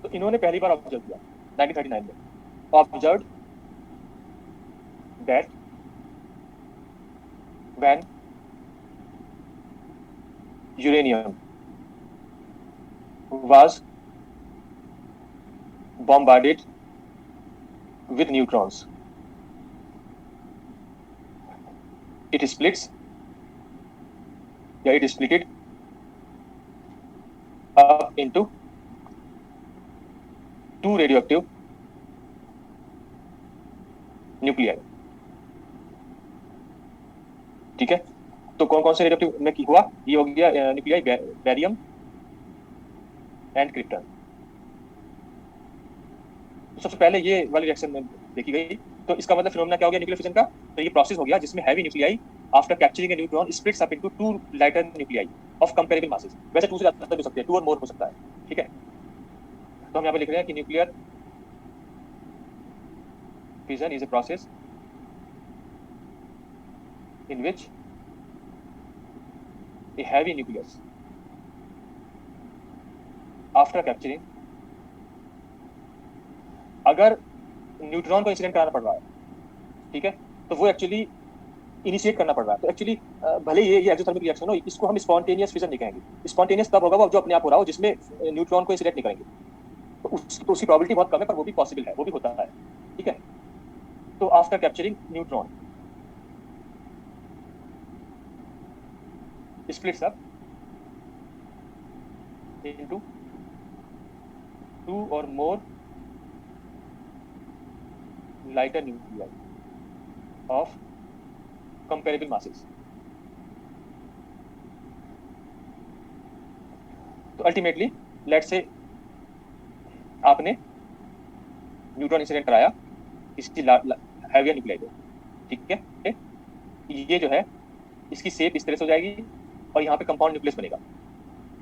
तो इन्होंने पहली बार ऑब्जर्व किया 1939 में, observe that when uranium was bombarded with neutrons, it splits, it is splitted up into 2 radioactive nuclei। ठीक है, तो कौन कौन से रेडियोएक्टिव में हुआ? ये हो गया न्यूक्लियाई बेरियम एंड क्रिप्टन। तो सबसे पहले ये वाली रिएक्शन में देखी गई। तो इसका मतलब फिनोमेना क्या हो गया न्यूक्लियर फिजन का? तो ये प्रोसेस हो गया जिसमें heavy nuclei after capturing A neutron splits up into 2 lighter nuclei of comparable masses. वैसे 2 से ज्यादा हो सकते हैं, 2 और मोर हो सकता है। ठीक है, तो हम यहाँ पे लिख रहे हैं कि nuclear fission is a process in which a heavy nucleus after capturing, अगर न्यूट्रॉन को इंसिडेंट कराना पड़ रहा है, ठीक है, तो वो एक्चुअली इनिशिएट करना पड़ रहा है। तो एक्चुअली भले ये एक्सोथर्मिक रिएक्शन हो, इसको हम स्पॉन्टेनियस फिजन नहीं कहेंगे। स्पॉन्टेनियस तब होगा वो जो अपने आप हो रहा हो, जिसमें न्यूट्रॉन को इंसिडेंट नहीं करेंगे। तो उसकी प्रोबेबिलिटी बहुत कम है, पर वो भी पॉसिबल है, वो भी होता है। ठीक है, तो after capturing neutron splits up into 2 or more lighter nuclei of comparable masses। तो अल्टीमेटली लेट्स से आपने न्यूट्रॉन इंसिडेंट कराया इसकी हैवियर न्यूक्लियाई को। ठीक है, ये जो है इसकी शेप इस तरह से हो जाएगी और यहाँ पे कंपाउंड न्यूक्लियस बनेगा।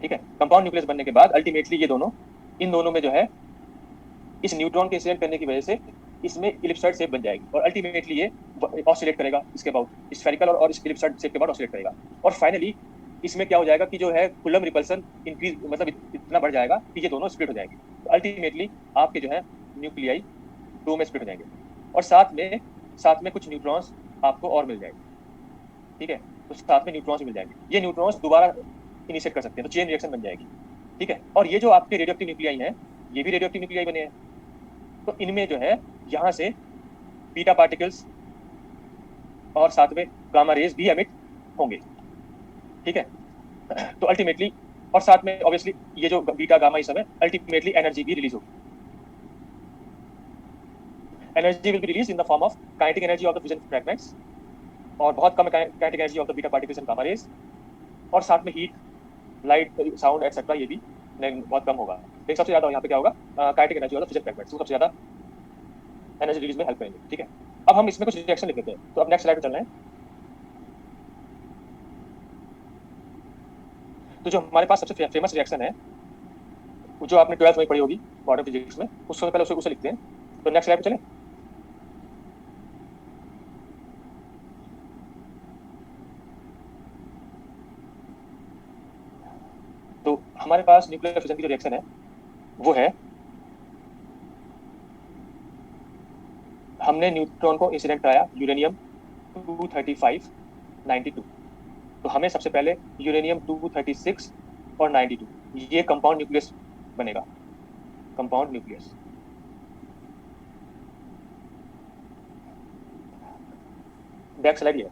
ठीक है, कंपाउंड न्यूक्लियस बनने के बाद अल्टीमेटली ये दोनों, इन दोनों में जो है इस न्यूट्रॉन के इंसिडेंट करने की वजह से इसमें इलिप्सॉइड शेप बन जाएगी और अल्टीमेटली ये ऑसिलेट करेगा इसके बाद, स्फेरिकल और इस इलिप्सॉइड शेप के बाद ऑसिलेट करेगा। और फाइनली इसमें क्या हो जाएगा कि जो है कूलम रिपल्सन इंक्रीज, मतलब इतना बढ़ जाएगा कि ये दोनों स्प्लिट हो जाएंगे। तो अल्टीमेटली आपके जो है न्यूक्लियाई 2 में स्प्लिट हो जाएंगे और साथ में कुछ न्यूट्रॉन्स आपको और मिल जाएंगे। ठीक है, तो साथ में न्यूट्रॉन्स मिल जाएंगे। ये न्यूट्रॉन्स दोबारा इनिशिएट कर सकते हैं, तो चेन रिएक्शन बन जाएगी। ठीक है, और ये जो आपके रेडियोएक्टिव न्यूक्लियाई हैं, ये भी रेडियोएक्टिव न्यूक्लियाई बने हैं। तो इनमें जो है यहाँ से बीटा पार्टिकल्स और साथ में गामा रेज भी एमिट होंगे। ठीक है, तो अल्टीमेटली और साथ में ऑब्वियसली ये जो बीटा गामा ये सब है, अल्टीमेटली एनर्जी भी रिलीज होगी। Energy will be release in the form of kinetic energy of the fusion fragments और बहुत कम kinetic energy of the beta particles and gamma rays, और साथ में हीट, लाइट, साउंड एक्सेट्रा ये भी बहुत कम होगा। लेकिन सबसे ज्यादा यहाँ पे क्या होगा, kinetic energy of the fusion fragments, वो सबसे ज्यादा एनर्जी रिलीज में हेल्प करेंगे। ठीक है, अब हम इसमें कुछ रिएक्शन लिख लेते हैं। तो अब नेक्स्ट स्लाइड पे चल रहे हैं। तो जो हमारे पास सबसे फेमस रिएक्शन है, जो आपने 12th में पढ़ी होगी क्वांटम फिजिक्स में, उससे पहले उसे लिखते हैं। तो नेक्स्ट स्लाइड पे चलें। तो हमारे पास न्यूक्लियर फिजन की जो रिएक्शन है वो है, हमने न्यूट्रॉन को इंसिडेंट कराया यूरेनियम 235-92। तो हमें सबसे पहले यूरेनियम 236 और 92 ये कंपाउंड न्यूक्लियस बनेगा, कंपाउंड न्यूक्लियस। बैक स्लाइड ये।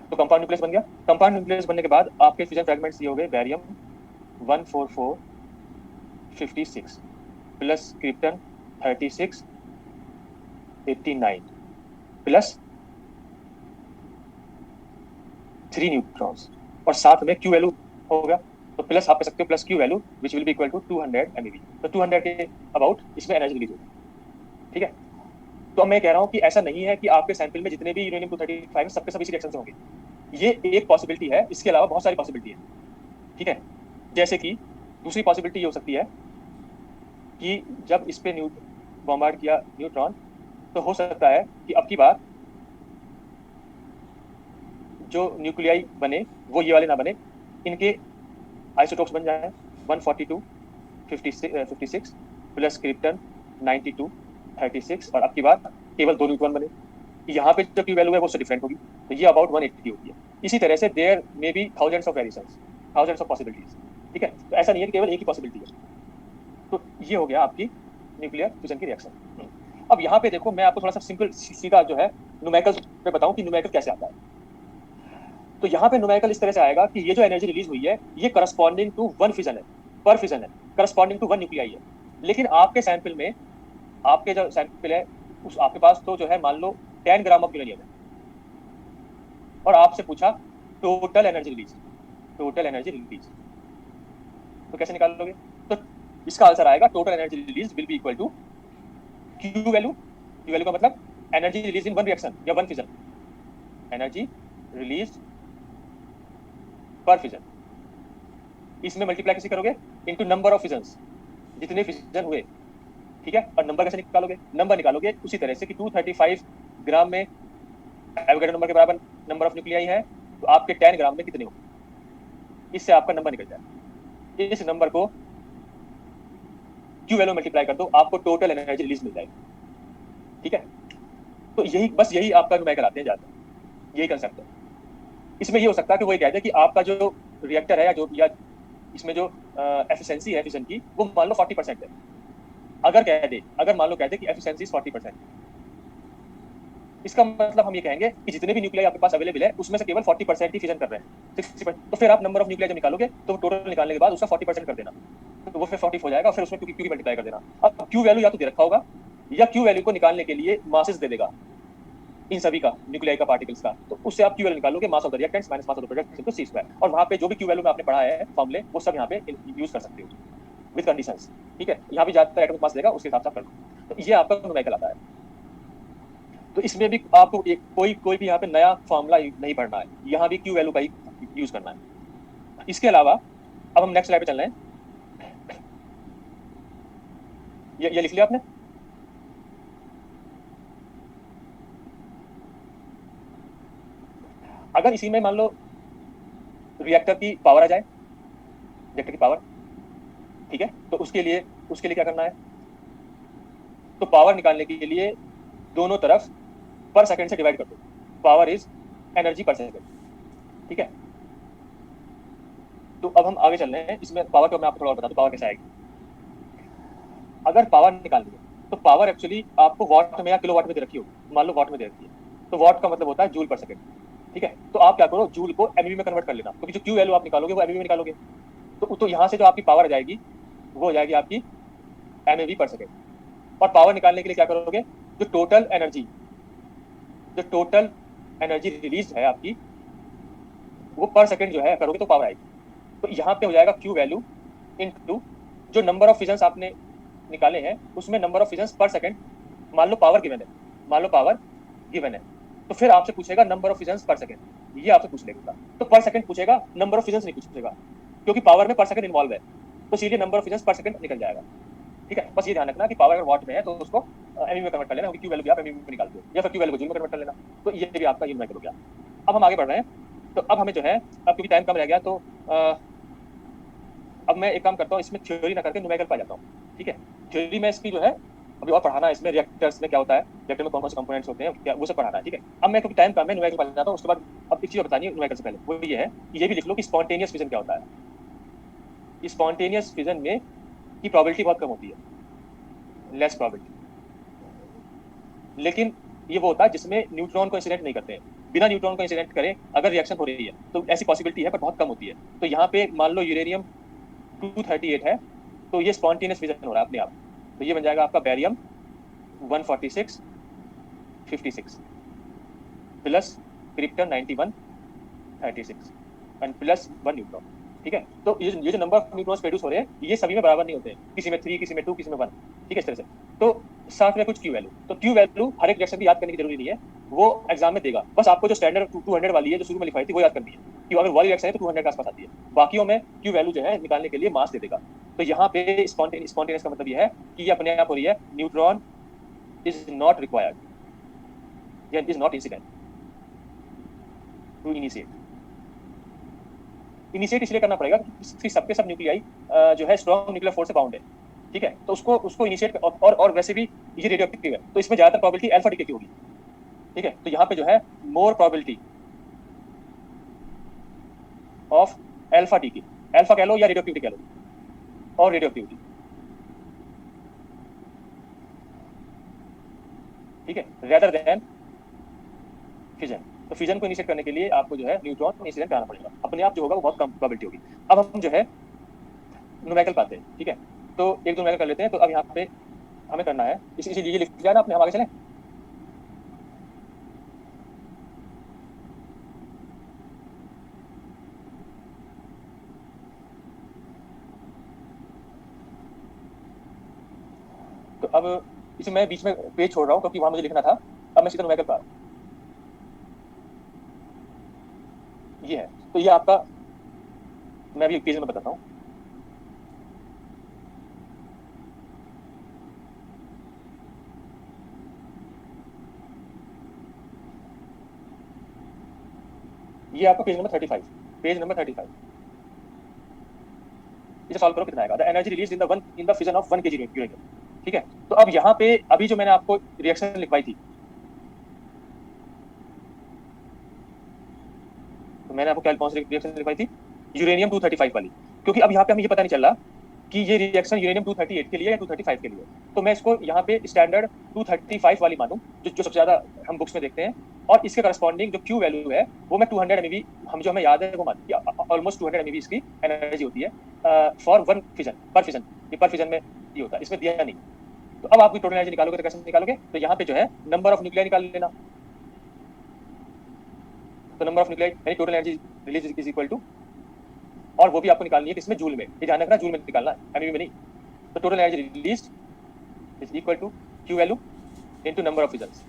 तो कंपाउंड न्यूक्लियस बन गया। कंपाउंड न्यूक्लियस बनने के बाद आपके फ्यूजन फ्रैगमेंट्स ये हो गए barium 14456 plus krypton 3689 plus 3 neutrons और साथ में क्यू वैल्यू हो गया, तो प्लस आप कह सकते हो plus Q value which will be equal to 200 MeV। तो 200 के अबाउट इसमें एनर्जी रिलीज होगी, ठीक है। तो मैं कह रहा हूँ कि ऐसा नहीं है कि आपके सैंपल में जितने भी यूरेनियम 235 है सबके सब इसी रिएक्शन से होंगे, ये एक पॉसिबिलिटी है, इसके अलावा बहुत सारी पॉसिबिलिटी है, ठीक है। जैसे कि दूसरी पॉसिबिलिटी ये हो सकती है कि जब इस पे बॉम्बार्ड किया न्यूट्रॉन, तो हो सकता है कि अब की बार जो न्यूक्लियाई बने वो ये वाले ना बने, इनके आइसोटोप्स बन जाए 142 56 प्लस क्रिप्टन 92 36, और अब की बार केवल 2 न्यूट्रॉन बने। यहाँ पे जो क्यू वैल्यू है वो उससे डिफरेंट होगी, तो ये अबाउट 180 होती है। इसी तरह से there may be thousands of variations, thousands of possibilities, ठीक है। तो ऐसा नहीं है कि केवल एक ही पॉसिबिलिटी है। तो ये हो गया आपकी न्यूक्लियर फ्यूजन की रिएक्शन। अब यहाँ पे देखो, मैं आपको थोड़ा सा सिंपल सीधा जो है न्यूमेरिकल पे बताऊं कि न्यूमेरिकल कैसे आता है। तो यहाँ पे न्यूमेरिकल इस तरह से आएगा कि ये जो एनर्जी रिलीज हुई है ये करस्पॉन्डिंग टू वन फिजन है, पर फिजन है, करस्पॉन्डिंग टू वन न्यूक्लियाई है। लेकिन आपके सैंपल में, आपके जो सैंपल है उस आपके पास तो जो है मान लो 10 ग्राम ऑफ यूरेनियम है, और आपसे पूछा total energy release, total energy release, तो कैसे निकालोगे? तो इसका आंसर आएगा total energy release will be equal to Q value, Q value का मतलब energy release in one reaction या one fission, energy release per fission, इसमें मल्टीप्लाई कैसे करोगे? इनटू नंबर ऑफ फिजन्स, जितने फिजन हुए, ठीक है। और नंबर कैसे निकालोगे? नंबर निकालोगे उसी तरह से कि 235 ग्राम में एवोगैड्रो नंबर के बराबर नंबर ऑफ न्यूक्लियाई है, तो आपके 10 ग्राम में कितने होंगे, इससे आपका नंबर निकल जाए। इस नंबर को क्यू वैल्यू मल्टीप्लाई कर दो, आपको टोटल एनर्जी रिलीज मिल जाएगी, ठीक है। तो यही बस यही आपका न्यूमेरिकल आते हैं ज्यादा, यही कंसेप्ट है। इसमें ये हो सकता है कि वो ये कहते हैं कि आपका जो रिएक्टर है या इसमें जो एफिशिएंसी है फिजन की वो मान लो 40% है। अगर मान लो कहते कि एफिशिएंसी 40%, इसका मतलब हम ये कहेंगे कि जितने भी न्यूक्लियाई आपके पास अवेलेबल है उसमें से केवल 40% ही फिजन कर रहे हैं, 60%। तो फिर आप नंबर ऑफ न्यूक्लियाई जब निकालोगे तो टोटल निकालने के बाद उसका 40% कर देना, तो वो फिर 40 हो जाएगा, फिर उसमें क्यू की मल्टीप्लाई कर देना। अब क्यू वैल्यू या तो दे रखा होगा या क्यू वैल्यू को निकालने के लिए मासेस दे देगा इन सभी का, न्यूक्लियाई का, पार्टिकल्स का, तो उससे आप क्यू वैल्यू निकालोगे, mass of the reactants minus mass of the product into c², और वहां पे जो भी क्यू वैल्यू में आपने पढ़ा है फॉर्मूले वो सब यहाँ पे यूज कर सकते हो विद कंडीशंस, ठीक है। यहाँ भी ज्यादातर एटॉमिक मास देगा, उसके हिसाब से आप कर लो। तो ये आपका न्यूमेरिकल आता है। तो इसमें भी आपको कोई भी यहाँ पे नया फॉर्मूला नहीं पढ़ना है, यहाँ भी क्यू वैल्यू का ही यूज करना है। इसके अलावा अब हम नेक्स्ट स्लाइड पे चल रहे हैं। ये लिख लिया आपने? अगर इसी में मान लो रिएक्टर की पावर आ जाए, रिएक्टर की पावर, ठीक है, तो उसके लिए क्या करना है? तो पावर निकालने के लिए दोनों तरफ पर सेकंड से डिवाइड कर दो, पावर इज एनर्जी पर सेकंड, ठीक है। तो अब हम आगे चल रहे हैं, इसमें पावर को मैं आपको थोड़ा और बता दूं पावर कैसे आएगी। अगर पावर निकालनी है तो पावर एक्चुअली आपको वॉट में या किलोवाट में दे रखी होगी, मान लो वॉट में दे रखी है, तो वॉट का मतलब होता है जूल पर सेकंड, ठीक है। तो आप क्या करो, जूल को एमवी में कन्वर्ट कर लेना, क्योंकि जो क्यू वैल्यू आप निकालोगे वो एमवी में निकालोगे, तो यहाँ से जो आपकी पावर आ जाएगी वो हो जाएगी आपकी एमएवी पर सेकंड। और पावर निकालने के लिए क्या करोगे, जो टोटल एनर्जी रिलीज है आपकी वो पर सेकंड जो है करोगे तो पावर आएगी। तो यहाँ पे हो जाएगा क्यू वैल्यू इनटू जो नंबर ऑफ फिजन्स आपने निकाले हैं उसमें नंबर ऑफ फिजन्स पर सेकंड, मान लो पावर गिवन है, तो फिर आपसे पूछेगा नंबर ऑफ फिजन्स पर सेकंड, ये आपसे पूछ लेगा। तो पर सेकंड पूछेगा, नंबर ऑफ फिजन्स नहीं पूछेगा, क्योंकि पावर में पर सेकंड इन्वॉल्व है, तो सीधे नंबर ऑफ फिजन्स पर सेकंड निकल जाएगा, ठीक है। बस ये ध्यान रखना कि पावर अगर वॉट में है तो उसको एमवी में कन्वर्ट कर लेना, क्यू वैल्यू भी आप एमवी में निकाल दो, या फिर क्यू वैल्यू को जूल में कन्वर्ट कर लेना। तो ये भी आपका न्यूमेरिकल हो गया। अब हम आगे बढ़ रहे हैं, तो अब हमें जो है, अब क्योंकि टाइम कम रह गया, तो अब मैं एक काम करता हूँ, इसमें थ्योरी ना करके न्यूमेरिकल पा जाता हूँ, ठीक है। थ्योरी में इसकी जो है अभी और पढ़ाना है, इसमें रिएक्टर्स में क्या होता है, रिएक्टर में कौन कौन से कंपोनेंट्स होते हैं, क्या वो सब पढ़ाना है, ठीक है। अब मैं क्योंकि टाइम कम है न्यूमेरिकल पढ़ जाता हूँ, उसके बाद अब एक चीज बतानी है न्यूमेरिकल से पहले, वो ये है कि ये भी लिख लो कि स्पॉन्टेनियस फिजन क्या होता है। स्पॉन्टेनियस फिजन में की प्रोबेबिलिटी बहुत कम होती है, लेस प्रोबेबिलिटी, लेकिन ये वो होता है जिसमें न्यूट्रॉन को इंसिडेंट नहीं करते हैं, बिना न्यूट्रॉन को इंसिडेंट करे अगर रिएक्शन हो रही है तो ऐसी पॉसिबिलिटी है, पर बहुत कम होती है। तो यहाँ पे मान लो यूरेनियम 238 है, तो ये स्पॉन्टेनियस फिजन हो रहा है अपने आप, तो ये बन जाएगा आपका barium 146 56 plus krypton 91 36 and plus 1 neutron. ठीक है, तो ये जो नंबर ऑफ न्यूट्रॉन्स प्रोड्यूस हो रहे हैं ये सभी में बराबर नहीं होते, किसी में 3, किसी में 2, किसी में 1। ठीक है, इस तरह से। तो साथ में कुछ क्यू वैल्यू, तो क्यू वैल्यू हर एक रिएक्शन की याद करने की जरूरी नहीं है, वो एग्जाम में देगा। बस आपको जो स्टैंडर्ड 200 वाली है जो शुरू में लिखवाई थी वो याद करनी है कि अगर वाली रिएक्शन है तो 200 के आसपास आती है। बाकियों में क्यू वैल्यू जो है निकालने के लिए मास दे देगा। तो यहाँ पे स्पॉन्टेनियस का मतलब ये है कि ये अपने आप हो रही है, न्यूट्रॉन इज नॉट रिक्वायर्ड या is not incident to initiate. Initiate इसलिए करना पड़ेगा क्योंकि सबके सब न्यूक्लियाई जो है स्ट्रॉन्ग न्यूक्लियर फोर्स से बाउंड है। ठीक है, तो उसको इनिशिएट, और वैसे भी ये रेडियो एक्टिव है तो इसमें ज्यादातर प्रोबेबिलिटी अल्फा डीके की होगी। ठीक है, तो यहाँ पे जो है मोर probability of alpha decay, alpha कह लो या रेडियो एक्टिविटी कह लो, और रेडियो एक्टिविटी। ठीक है, रेदर देन फिजन। तो फिजन को इनिशिएट करने के लिए आपको जो है न्यूट्रॉन इंसिडेंट कराना पड़ेगा, अपने आप जो होगा वो बहुत कम प्रोबेबिलिटी होगी। अब हम जो है न्यूमेरिकल पाते हैं। ठीक है, तो एक दो न्यूमेरिकल कर लेते हैं। तो अब यहाँ पे हमें करना है, इसीलिए ये लिख लिया ना आपने, हम आगे चलें। तो अब इसे मैं बीच में पेज छोड़ रहा हूँ क्योंकि वहां मुझे लिखना था। अब मैं सीधा न्यूमेरिकल पा, ये है। तो ये आपका, मैं अभी पेज में बताता हूँ। ये आपका पेज नंबर 35, पेज नंबर 35। इसे सॉल्व करो, कितना आएगा? The energy release in the fission of 1 kg uranium. ठीक है, तो अब यहाँ पे अभी जो मैंने आपको रिएक्शन लिखवाई थी, तो मैंने आपको क्या कौन सी रिएक्शन लिखवाई थी? यूरेनियम 235 वाली। क्योंकि अब यहाँ पे हमें ये पता नहीं चल रहा कि ये रिएक्शन यूरेनियम 238 के लिए या 235 के लिए। तो मैं इसको यहाँ पे स्टैंडर्ड 235 वाली मानूं, जो सबसे ज्यादा हम बुक्स में देखते हैं, और इसके करस्पॉन्डिंग जो क्यू वैल्यू है वो मैं 200 MeV, हम जो हमें याद है वो मान, ऑलमोस्ट 200 MeV इसकी एनर्जी होती है फॉर 1 फिजन, पर फिजन। ये पर फिजन में ये होता है, इसमें दिया नहीं। तो अब आपकी टोटल एनर्जी निकालोगे तो कैसे निकालोगे? तो यहाँ पे जो है नंबर ऑफ न्यूक्लियाई निकाल लेना। तो नंबर ऑफ न्यूक्लियाई यानी total energy release is equal to, और वो भी आपको निकालनी है किसमें? जूल में। ये ध्यान रखना, जूल में निकालना है, एमईवी में नहीं। तो total energy release is equal to Q value into number of fissions.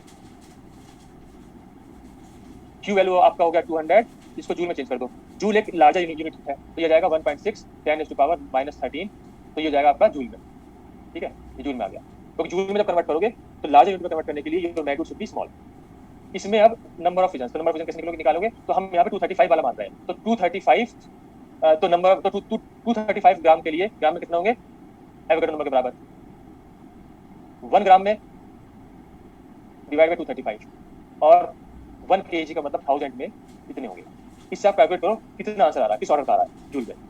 Q value आपका हो गया 200, इसको जूल में चेंज कर दो। जूल एक लार्जर यूनिट है, तो ये जाएगा 1.6 10⁻⁻13, तो ये जाएगा आपका जूल में। ठीक है, ये जूल में आ गया। तो जूल में जब कन्वर्ट करोगे तो लार्जर यूनिट में कन्वर्ट करने के लिए ये मैग्नीट्यूड शुड बी स्मॉल। इसमें अब नंबर ऑफ फिजन्स, तो नंबर ऑफ फिजन कैसे निकालोगे? तो हम यहाँ पे 235 वाला मान रहे हैं, तो 235 तो नंबर, तो 235 ग्राम के लिए, ग्राम में कितना होंगे? एवोगैड्रो नंबर के बराबर 1 ग्राम में डिवाइड बाय 235, और 1 kg का मतलब 1000 में कितने होंगे? इससे आप कैलकुलेट करो कितना आंसर आ रहा है, किस ऑर्डर का आ रहा है जूल में।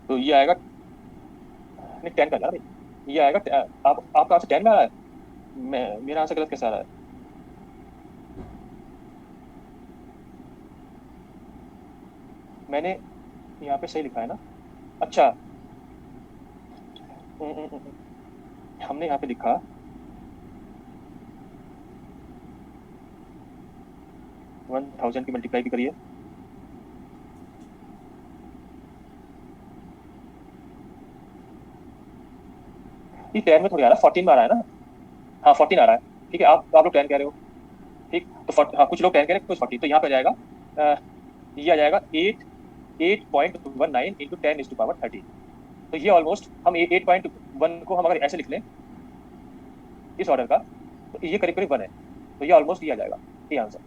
तो ये आएगा, नहीं 10 का जा रहा भाई, ये आएगा आपका आंसर 10 में आ रहा है, मेरा आंसर गलत कैसे आ रहा है? मैंने यहाँ पे सही लिखा है ना? अच्छा, हमने यहाँ पे लिखा 1000 की मल्टीप्लाई भी करिए। ये 10 में थोड़ी आ रहा है, 14 में आ रहा है ना? हाँ 14 आ रहा है। ठीक है, आप लोग 10 कह रहे हो। ठीक, तो हाँ कुछ लोग 10 कह रहे हैं, कुछ 14। तो यहाँ पे जाएगा ये आ जाएगा 8.19 इंटू 10⁻13। तो ये ऑलमोस्ट हम 8.1 को हम अगर ऐसे लिख लें इस ऑर्डर का, तो ये करीब करीब 1 है। तो ये ऑलमोस्ट ये आ जाएगा, ये आंसर।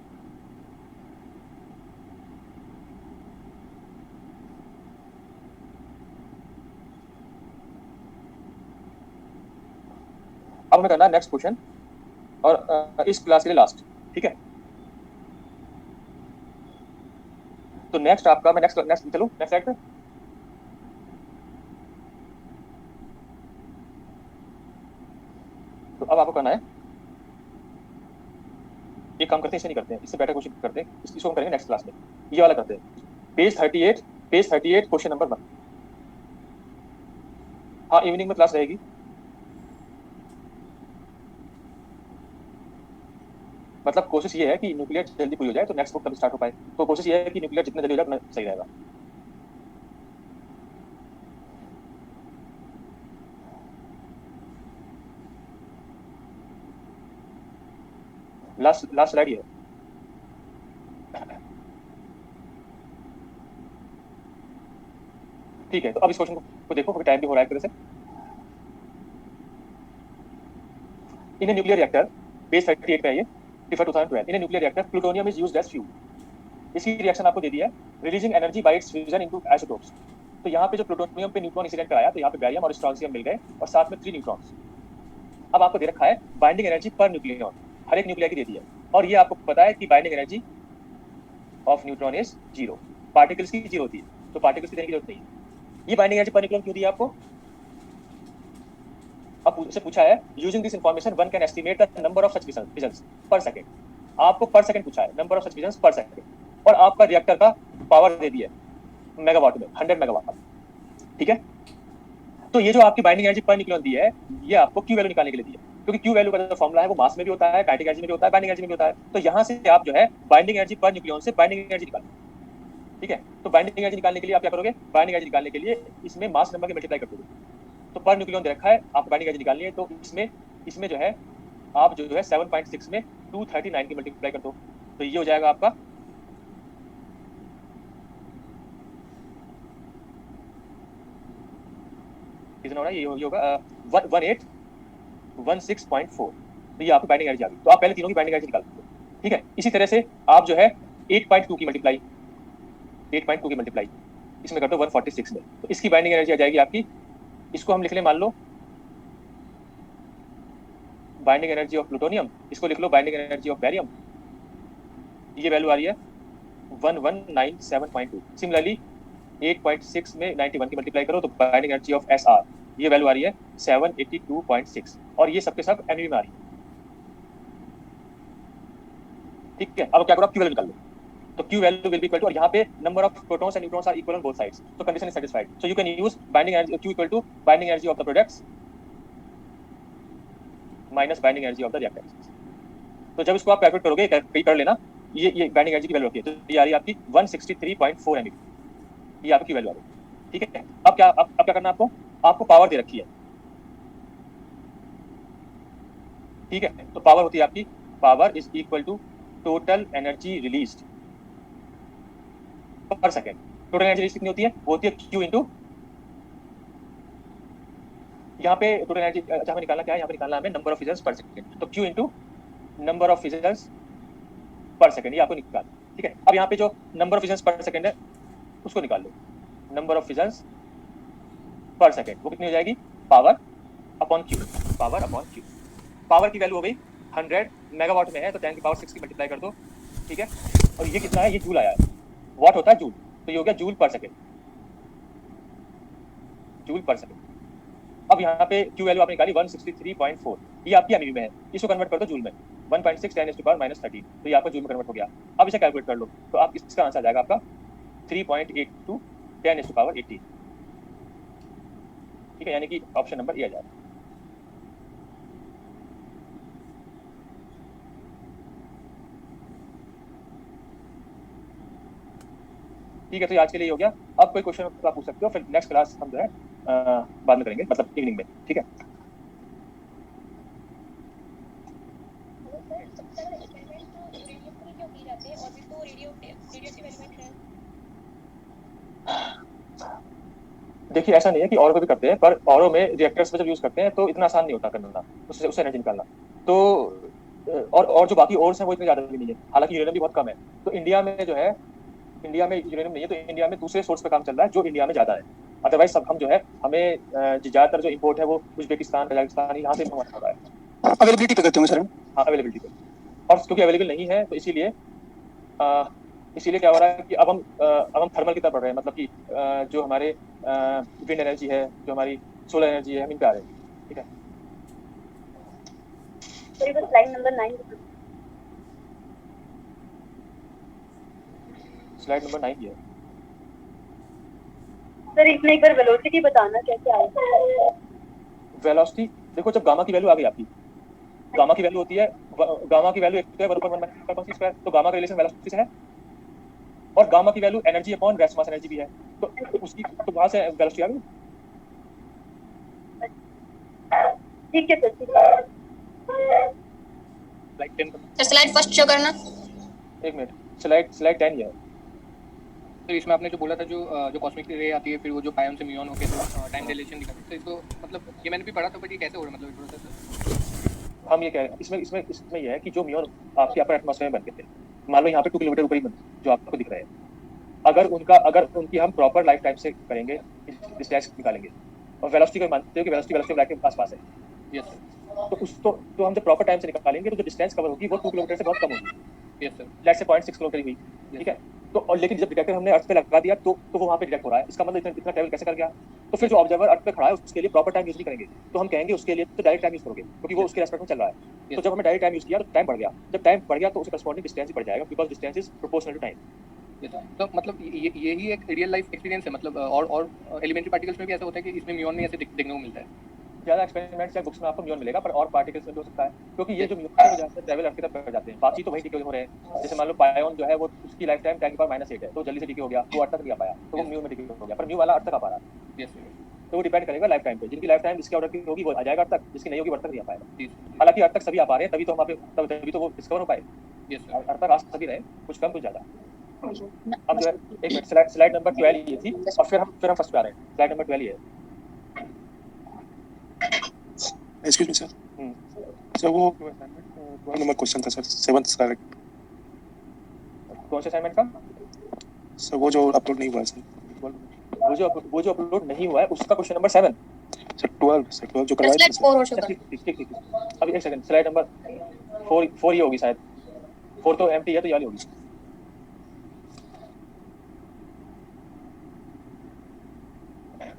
अब हमें करना है नेक्स्ट क्वेश्चन, और इस क्लास के लिए लास्ट। ठीक है, तो नेक्स्ट आपका, मैं नेक्स्ट चलो नेक्स्ट स्लाइड पे। तो अब आपको करना है, ये काम करते हैं, इसे नहीं करते हैं, इससे बेटर क्वेश्चन करते हैं, इसको हम करेंगे नेक्स्ट क्लास में। ये वाला करते हैं, पेज 38 क्वेश्चन नंबर 1। हाँ, इवनिंग में क्लास रहेगी। मतलब कोशिश ये है कि न्यूक्लियर जल्दी पूरी हो जाए तो नेक्स्ट बुक तब स्टार्ट हो पाए। तो कोशिश ये है कि न्यूक्लियर जितना जल्दी हो जाए उतना सही रहेगा। लास्ट लास्ट स्लाइड ये है। ठीक है, तो अब इस क्वेश्चन को देखो, क्योंकि टाइम भी हो रहा है एक तरह से। इन न्यूक्लियर रिएक्टर, पेज 38 पे है ये, TIFR 2012। In nuclear reactor plutonium is used as fuel. इसकी रिएक्शन आपको दे दी है, releasing energy by its fusion into isotopes. तो यहाँ पे जो प्लूटोनियम पे न्यूट्रॉन इंसिडेंट कराया, तो यहाँ पे बैरियम और स्ट्रोंशियम मिल गए और साथ में 3 न्यूट्रॉन्स। अब आपको दे रखा है बाइंडिंग एनर्जी पर न्यूक्लियन, हर एक न्यूक्लियर की दे दी है। और ये आपको पता है कि binding energy of neutron is 0, particles की 0 होती है, तो पार्टिकल्स की देने की जरूरत नहीं है। ये बाइंडिंग एनर्जी पर न्यूक्लियन क्यों दी है आपको? अब उससे पूछा है, using this information one can estimate the number of such fissions per second. आपको पर सेकंड पूछा है, number of such fissions per second, और आपका रिएक्टर का पावर दे दिया है मेगावाट में, 100 मेगावाट। ठीक है, तो ये जो आपकी बाइंडिंग एनर्जी पर न्यूक्लियन दी है, ये आपको क्यू वैल्यू निकालने के लिए दी है, क्योंकि क्यू वैल्यू का जो फॉर्मूला है वो मास में भी होता है, काइनेटिक एनर्जी में भी होता है, बाइंडिंग एनर्जी में भी होता है। तो यहाँ से आप जो है बाइंडिंग एनर्जी पर न्यूक्लियन से बाइंडिंग एनर्जी निकालें। ठीक है, तो बाइंडिंग एनर्जी निकालने के लिए आप क्या करोगे? बाइंडिंग एनर्जी निकालने के लिए इसमें मास नंबर के मल्टीप्लाई कर दोगे। तो पर न्यूक्लियन दे रखा है, आपको बाइंडिंग एनर्जी निकालनी है, तो इसमें जो है आप जो है 7.6 में 239 की मल्टीप्लाई कर दो, तो ये हो जाएगा आपका कितना हो रहा है, ये होगा 1816.4। तो ये आपकी बाइंडिंग एनर्जी आ गई। तो आप पहले तीनों की बाइंडिंग एनर्जी निकाल दो। ठीक है, इसी तरह से आप जो है 8.2 की मल्टीप्लाई इसमें कर दो 146 में, तो इसकी बाइंडिंग एनर्जी आ जाएगी आपकी, इसको हम लिख लें, मान लो बाइंडिंग एनर्जी ऑफ प्लूटोनियम, इसको लिख लो बाइंडिंग एनर्जी ऑफ बैरियम। ये वैल्यू आ रही है 1197.2। सिमिलरली 8.6 में 91 की मल्टीप्लाई करो तो बाइंडिंग एनर्जी ऑफ एसआर, ये वैल्यू आ रही है 782.6, और ये सबके सब एमईवी में आ रही है। ठीक है, अब क्या करो, क्यू वैल्यू निकाल लो। तो Q value will be equal to, और यहाँ पे number of protons and neutrons are equal on both sides, तो condition is satisfied. So you can use binding energy Q equal to binding energy of the products minus binding energy of the reactants. तो जब इसको आप calculate करोगे, कर लेना, ये binding energy की वैल्यू होती है, तो ये आ रही है आपकी 163.4 एमईवी, ये आपकी वैल्यू आ रही है। ठीक है, अब क्या करना है आपको पावर दे रखी है। ठीक है, तो पावर होती है आपकी, power is equal to total energy released per second. Total energy release कितनी होती है? वो होती है क्यू इंटू, यहाँ पे टोटल एनर्जी हमें निकालना क्या है, यहाँ पे निकालना हमें नंबर ऑफ फिजन्स पर सेकंड, तो Q into number of फिजन्स per second, ये आपको निकाल। ठीक है, अब यहाँ पे जो नंबर ऑफ फिजन्स पर सेकंड है उसको निकाल लो, नंबर ऑफ फिजन्स पर सेकंड, वो कितनी हो जाएगी? Power upon Q, power upon Q. Power की वैल्यू हो गई 100 मेगावाट में है, तो 10 की पावर 6 की मल्टीप्लाई कर दो। ठीक है, और ये कितना है? ये जूल आया है, वाट होता है जूल, तो ये हो गया जूल पर सेकंड, जूल पर सेकंड। अब यहाँ पे क्यू वैल्यू आपने निकाली 163.4, ये आपकी एमईवी में है, इसको कन्वर्ट कर दो जूल में, 1.6 10 to power -13, तो ये आपका जूल में कन्वर्ट हो गया। अब इसे कैलकुलेट कर लो, तो आप इसका आंसर आ जाएगा आपका 3.82 10 to power 18। ठीक है, यानी कि ऑप्शन नंबर ए आ जाएगा। ठीक है, तो आज के लिए हो गया। अब कोई क्वेश्चन आप पूछ सकते हो, फिर नेक्स्ट क्लास हम जो है बाद में करेंगे, मतलब इवनिंग में। ठीक है, देखिए ऐसा नहीं है कि औरों को भी करते हैं, पर औरों में रिएक्टर्स में जब यूज करते हैं तो इतना आसान नहीं होता करना, उससे एनर्जी निकालना। तो और जो बाकी ओर्स हैं वो इतने ज्यादा भी नहीं है, हालांकि यूरेनियम भी बहुत कम है। तो इंडिया में जो है, इंडिया में यूरेनियम नहीं है, तो इंडिया में दूसरे सोर्स पे काम चल रहा है जो इंडिया में ज्यादा है। अदरवाइज सब हम जो है, हमें ज्यादातर जो इम्पोर्ट है वो उज्बेकिस्तान, कजाकिस्तान, यहाँ से मंगवाना पड़ रहा है। अवेलेबिलिटी पे करते होंगे सर? हाँ, अवेलेबिलिटी पे, और क्योंकि अवेलेबल नहीं है तो इसीलिए क्या हो रहा है कि अब हम थर्मल की तरफ बढ़ रहे हैं, मतलब कि जो हमारे विंड एनर्जी है, जो हमारी सोलर एनर्जी है, हम इन पे आ रहे हैं। ठीक है, स्लाइड नंबर 9, स्लाइड नंबर 9 ये है। सर इसमें एक बार वेलोसिटी बताना कैसे आएगा? वेलोसिटी देखो, जब गामा की वैल्यू आ गई आपकी, गामा की वैल्यू होती है, गामा की वैल्यू एक तो है 1/1 माइनस स्क्वायर, तो गामा का रिलेशन वेलोसिटी से है, और गामा की value energy upon rest mass energy भी है, तो उसकी तो वहां से वेलोसिटी आ गई। ठीक है सर, ठीक है। Slide 10 sir slide first show करना। एक मिनट, स्लाइड 10 ये है। तो इसमें आपने जो बोला था, जो कॉस्मिक रे आती है, फिर वो जो पायन से म्यून होके जो टाइम डिलेशन दिखाती है, तो इसको मतलब ये मैंने भी पढ़ा था, बट ये कैसे हो रहा है, मतलब ये प्रोसेस? हम ये कह रहे हैं, इसमें ये है कि जो म्यून आपके अपर एटमॉस्फेयर में बनते थे, मान लो यहाँ पे 2 किलोमीटर ऊपर ही जो आपको दिख रहे हैं, अगर उनकी हम प्रॉपर लाइफ टाइम से करेंगे, डिस्टेंस निकालेंगे, और वेलोसिटी को मानते हो कि वेलोसिटी ऑफ लाइट के आसपास है, यस सर। तो हम जब प्रॉपर टाइम से निकालेंगे तो जो डिस्टेंस कवर होगी वो 2 किलोमीटर से बहुत कम होगी। Yes sir. Let's say 0.6 kilometre हुई, ठीक है। तो और लेकिन जब डिटेक्टर हमने अर्थ पे लगा दिया तो वो वहाँ पे डिटेक्ट हो रहा है, इसका मतलब इतना ट्रैवल कैसे कर गया? तो फिर जो ऑब्जर्वर अर्थ पे खड़ा है उसके लिए प्रॉपर टाइम यूज नहीं करेंगे, तो हम कहेंगे उसके लिए तो डायरेक्ट टाइम यूज करोगे, क्योंकि वो उसके रेस्पेक्ट में चल रहा है। तो जब हमने डायरेक्ट टाइम यूज किया तो टाइम बढ़ गया, जब टाइम बढ़ गया तो उसके करस्पॉन्डिंग डिस्टेंस भी बढ़ जाएगा, because distance is proportional to time. तो मतलब यही एक रियल लाइफ एक्सपीरियंस है, मतलब और एलिमेंट्री पार्टिकल्स में भी ऐसा होता है कि इसमें म्यून में ऐसे देखने को मिलता है। ज्यादा एक्सपेरिमेंट्स या बुक्स में आपको म्यून मिलेगा, पर और पार्टिकल्स में भी हो सकता है, क्योंकि ये जो म्यून है वो ज्यादातर ट्रैवल अर्थ की तरफ कर जाते हैं, बाकी तो वही डिके हो रहे हैं। जैसे मान लो पायोन जो है वो उसकी लाइफ टाइम 10⁻⁸ है, तो जल्दी से डिके हो गया, वो अर्थ तक नहीं आ पाया, तो वो म्यून में डिके हो गया, पर म्यू वाला अर्थ तक आ पा रहा है। Yes sir. तो वो डिपेंड करेगा लाइफ टाइम पे, जिनकी लाइफ टाइम जिसके ऑर्डर की होगी वो आ जाएगा अर्थ तक, जिसकी नहीं होगी वो अर्थ तक नहीं आ पाएगा। हालांकि अर्थ तक सभी आ पा रहे हैं, तभी तो हम तभी तो वो डिस्कवर हो पाए। Yes sir. अर्थ तक आ सभी रहे, कुछ कम कुछ ज्यादा। अब जो है एक मिनट, स्लाइड नंबर 12 ये थी, और फिर हम फर्स्ट पे आ रहे हैं। स्लाइड नंबर 12 ये है। एक्सक्यूज मी सर, सर वो नंबर क्वेश्चन था सर, 7th स्लाइड। कौन से असाइनमेंट का? सर वो जो अपलोड नहीं हुआ है सर, वो जो अपलोड नहीं हुआ है उसका क्वेश्चन नंबर 7। सर 12 जो करवाया था स्लाइड 4 और शो ठीक करना। ठीक ठीक ठीक। अभी एक सेकंड, स्लाइड नंबर 4 ही होगी शायद, 4 तो एम्प्टी है, तो ये वाली होगी।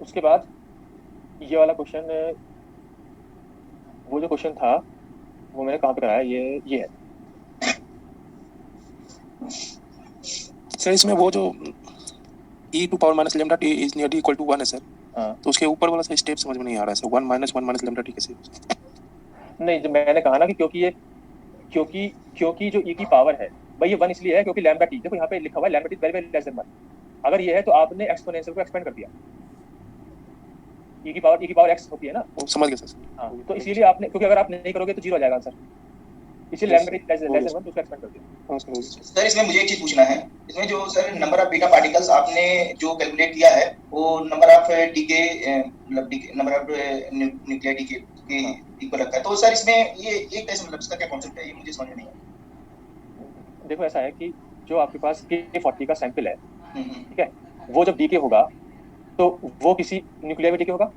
उसके बाद ये वाला क्वेश्चन, वो जो क्वेश्चन था वो मैंने कहाँ पे कराया, ये है। सर इसमें वो जो e⁻ λt is nearly equal to 1 है सर। हाँ, तो उसके ऊपर वाला स्टेप समझ में नहीं आ रहा है सर, 1 - 1 - λt कैसे? नहीं, जो मैंने कहा ना कि क्योंकि जो e की पावर है भाई, ये 1 इसलिए है क्योंकि लैम्डा टी, देखो यहाँ पे लिखा हुआ है lambda T very very less than 1। अगर ये है तो आपने एक्सपोनेंशियल को एक्सपेंड कर दिया, e की पावर x होती है ना। वो समझ गया सर। हाँ, तो इसीलिए आपने, क्योंकि अगर आप नहीं करोगे तो 0 हो जाएगा आंसर, इसलिए लैम्डा टी लेस देन 1 तो उसको एक्सपेंड कर दिया। हाँ सर, हो गया। सर इसमें मुझे एक चीज पूछना है, इसमें जो sir number of beta particles आपने जो कैलकुलेट किया है, वो नंबर ऑफ डीके मतलब नंबर ऑफ न्यूक्लियर डीके के इक्वल रखा है, तो सर इसमें ये कैसे, मतलब इसका क्या कॉन्सेप्ट है, ये मुझे समझ में नहीं आया। देखो ऐसा है कि जो आपके पास K40 का सैंपल है, ठीक है, वो जब डीके होगा तो वो किसी न्यूक्लियर में डीके होगा,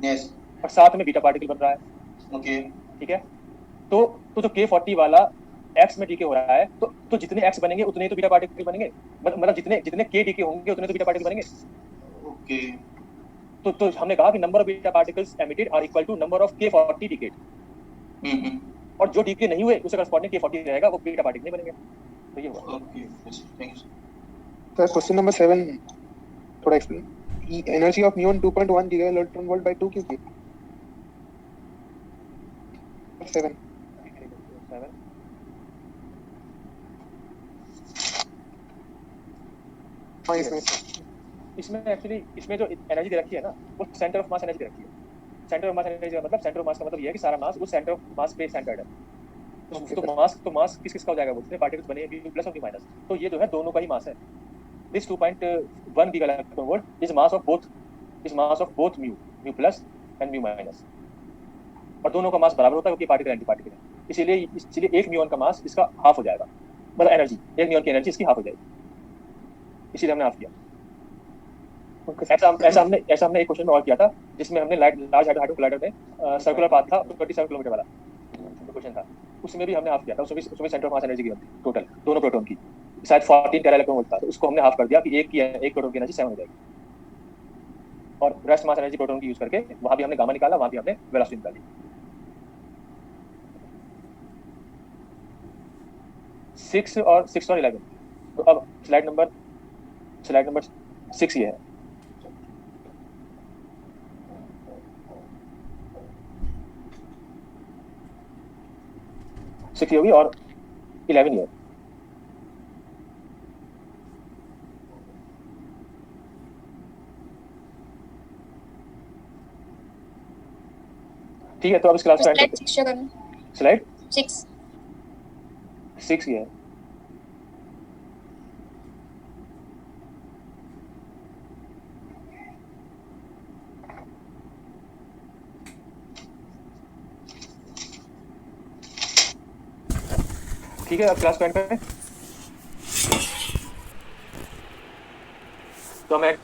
यस, और साथ में बीटा पार्टिकल बन रहा है, ओके, ठीक है। तो जो K40 वाला x में डीके हो रहा है, तो जितने x बनेंगे उतने ही तो बीटा पार्टिकल बनेंगे, मतलब जितने K डीके होंगे उतने तो बीटा पार्टिकल बनेंगे। ओके, तो हमने कहा कि number of beta particles emitted are equal to number of K40 decayed, और जो डीके नहीं हुए उसके करस्पॉन्डिंग K40 रहेगा, वो बीटा पार्टिकल नहीं बनेंगे। तो ये हुआ। Okay, thank you sir question number 7 थोड़ा explain, energy of muon 2.1 giga electron volt by 2 क्यों की? 7 हाँ इसमें एक्चुअली इसमें जो एनर्जी दे रखी है ना, वो सेंटर ऑफ मास एनर्जी दे रखी है। सेंटर ऑफ मास एनर्जी का मतलब, सेंटर ऑफ मास का मतलब ये है कि सारा मास उस सेंटर ऑफ मास पे सेंटर्ड है। तो मास किस का हो जाएगा, वो जितने पार्टिकल्स बने हैं प्लस और न्यू माइनस, तो ये जो है दोनों का ही मास है। This 2.1 giga electron volt is mass of both mu plus and mu minus, और दोनों का मास बराबर होता है क्योंकि पार्टिकल एंटी पार्टिकल है। इसीलिए एक म्यून का मास इसका हाफ हो जाएगा, मतलब एनर्जी, एक म्यून की एनर्जी इसकी हाफ हो जाएगी, इसीलिए हमने हाफ किया। ऐसा हमने एक क्वेश्चन में और किया था, जिसमें हमने लार्ज हाइड्रोजन कोलाइडर में सर्कुलर पाथ था 27 किलोमीटर वाला क्वेश्चन था, उसमें भी हमने हाफ किया था। उसमें सेंटर ऑफ मास एनर्जी की टोटल दोनों प्रोटॉन की शायद 14 टेरा इलेक्ट्रॉन वोल्ट था, तो उसको हमने हाफ कर दिया कि एक प्रोटॉन की एनर्जी 7 हो जाएगी, और रेस्ट मास एनर्जी प्रोटॉन की यूज करके वहां भी हमने गामा निकाला, वहां भी हमने वेलोसिटी निकाली। 6 और 11। तो अब स्लाइड नंबर 6 ये है। 6 ये होगी और 11 ये। ठीक है, तो अब इस क्लास को एंड करते हैं। स्लाइड 6 ये है। ठीक है, अब क्लास को एंड करें। तो हमें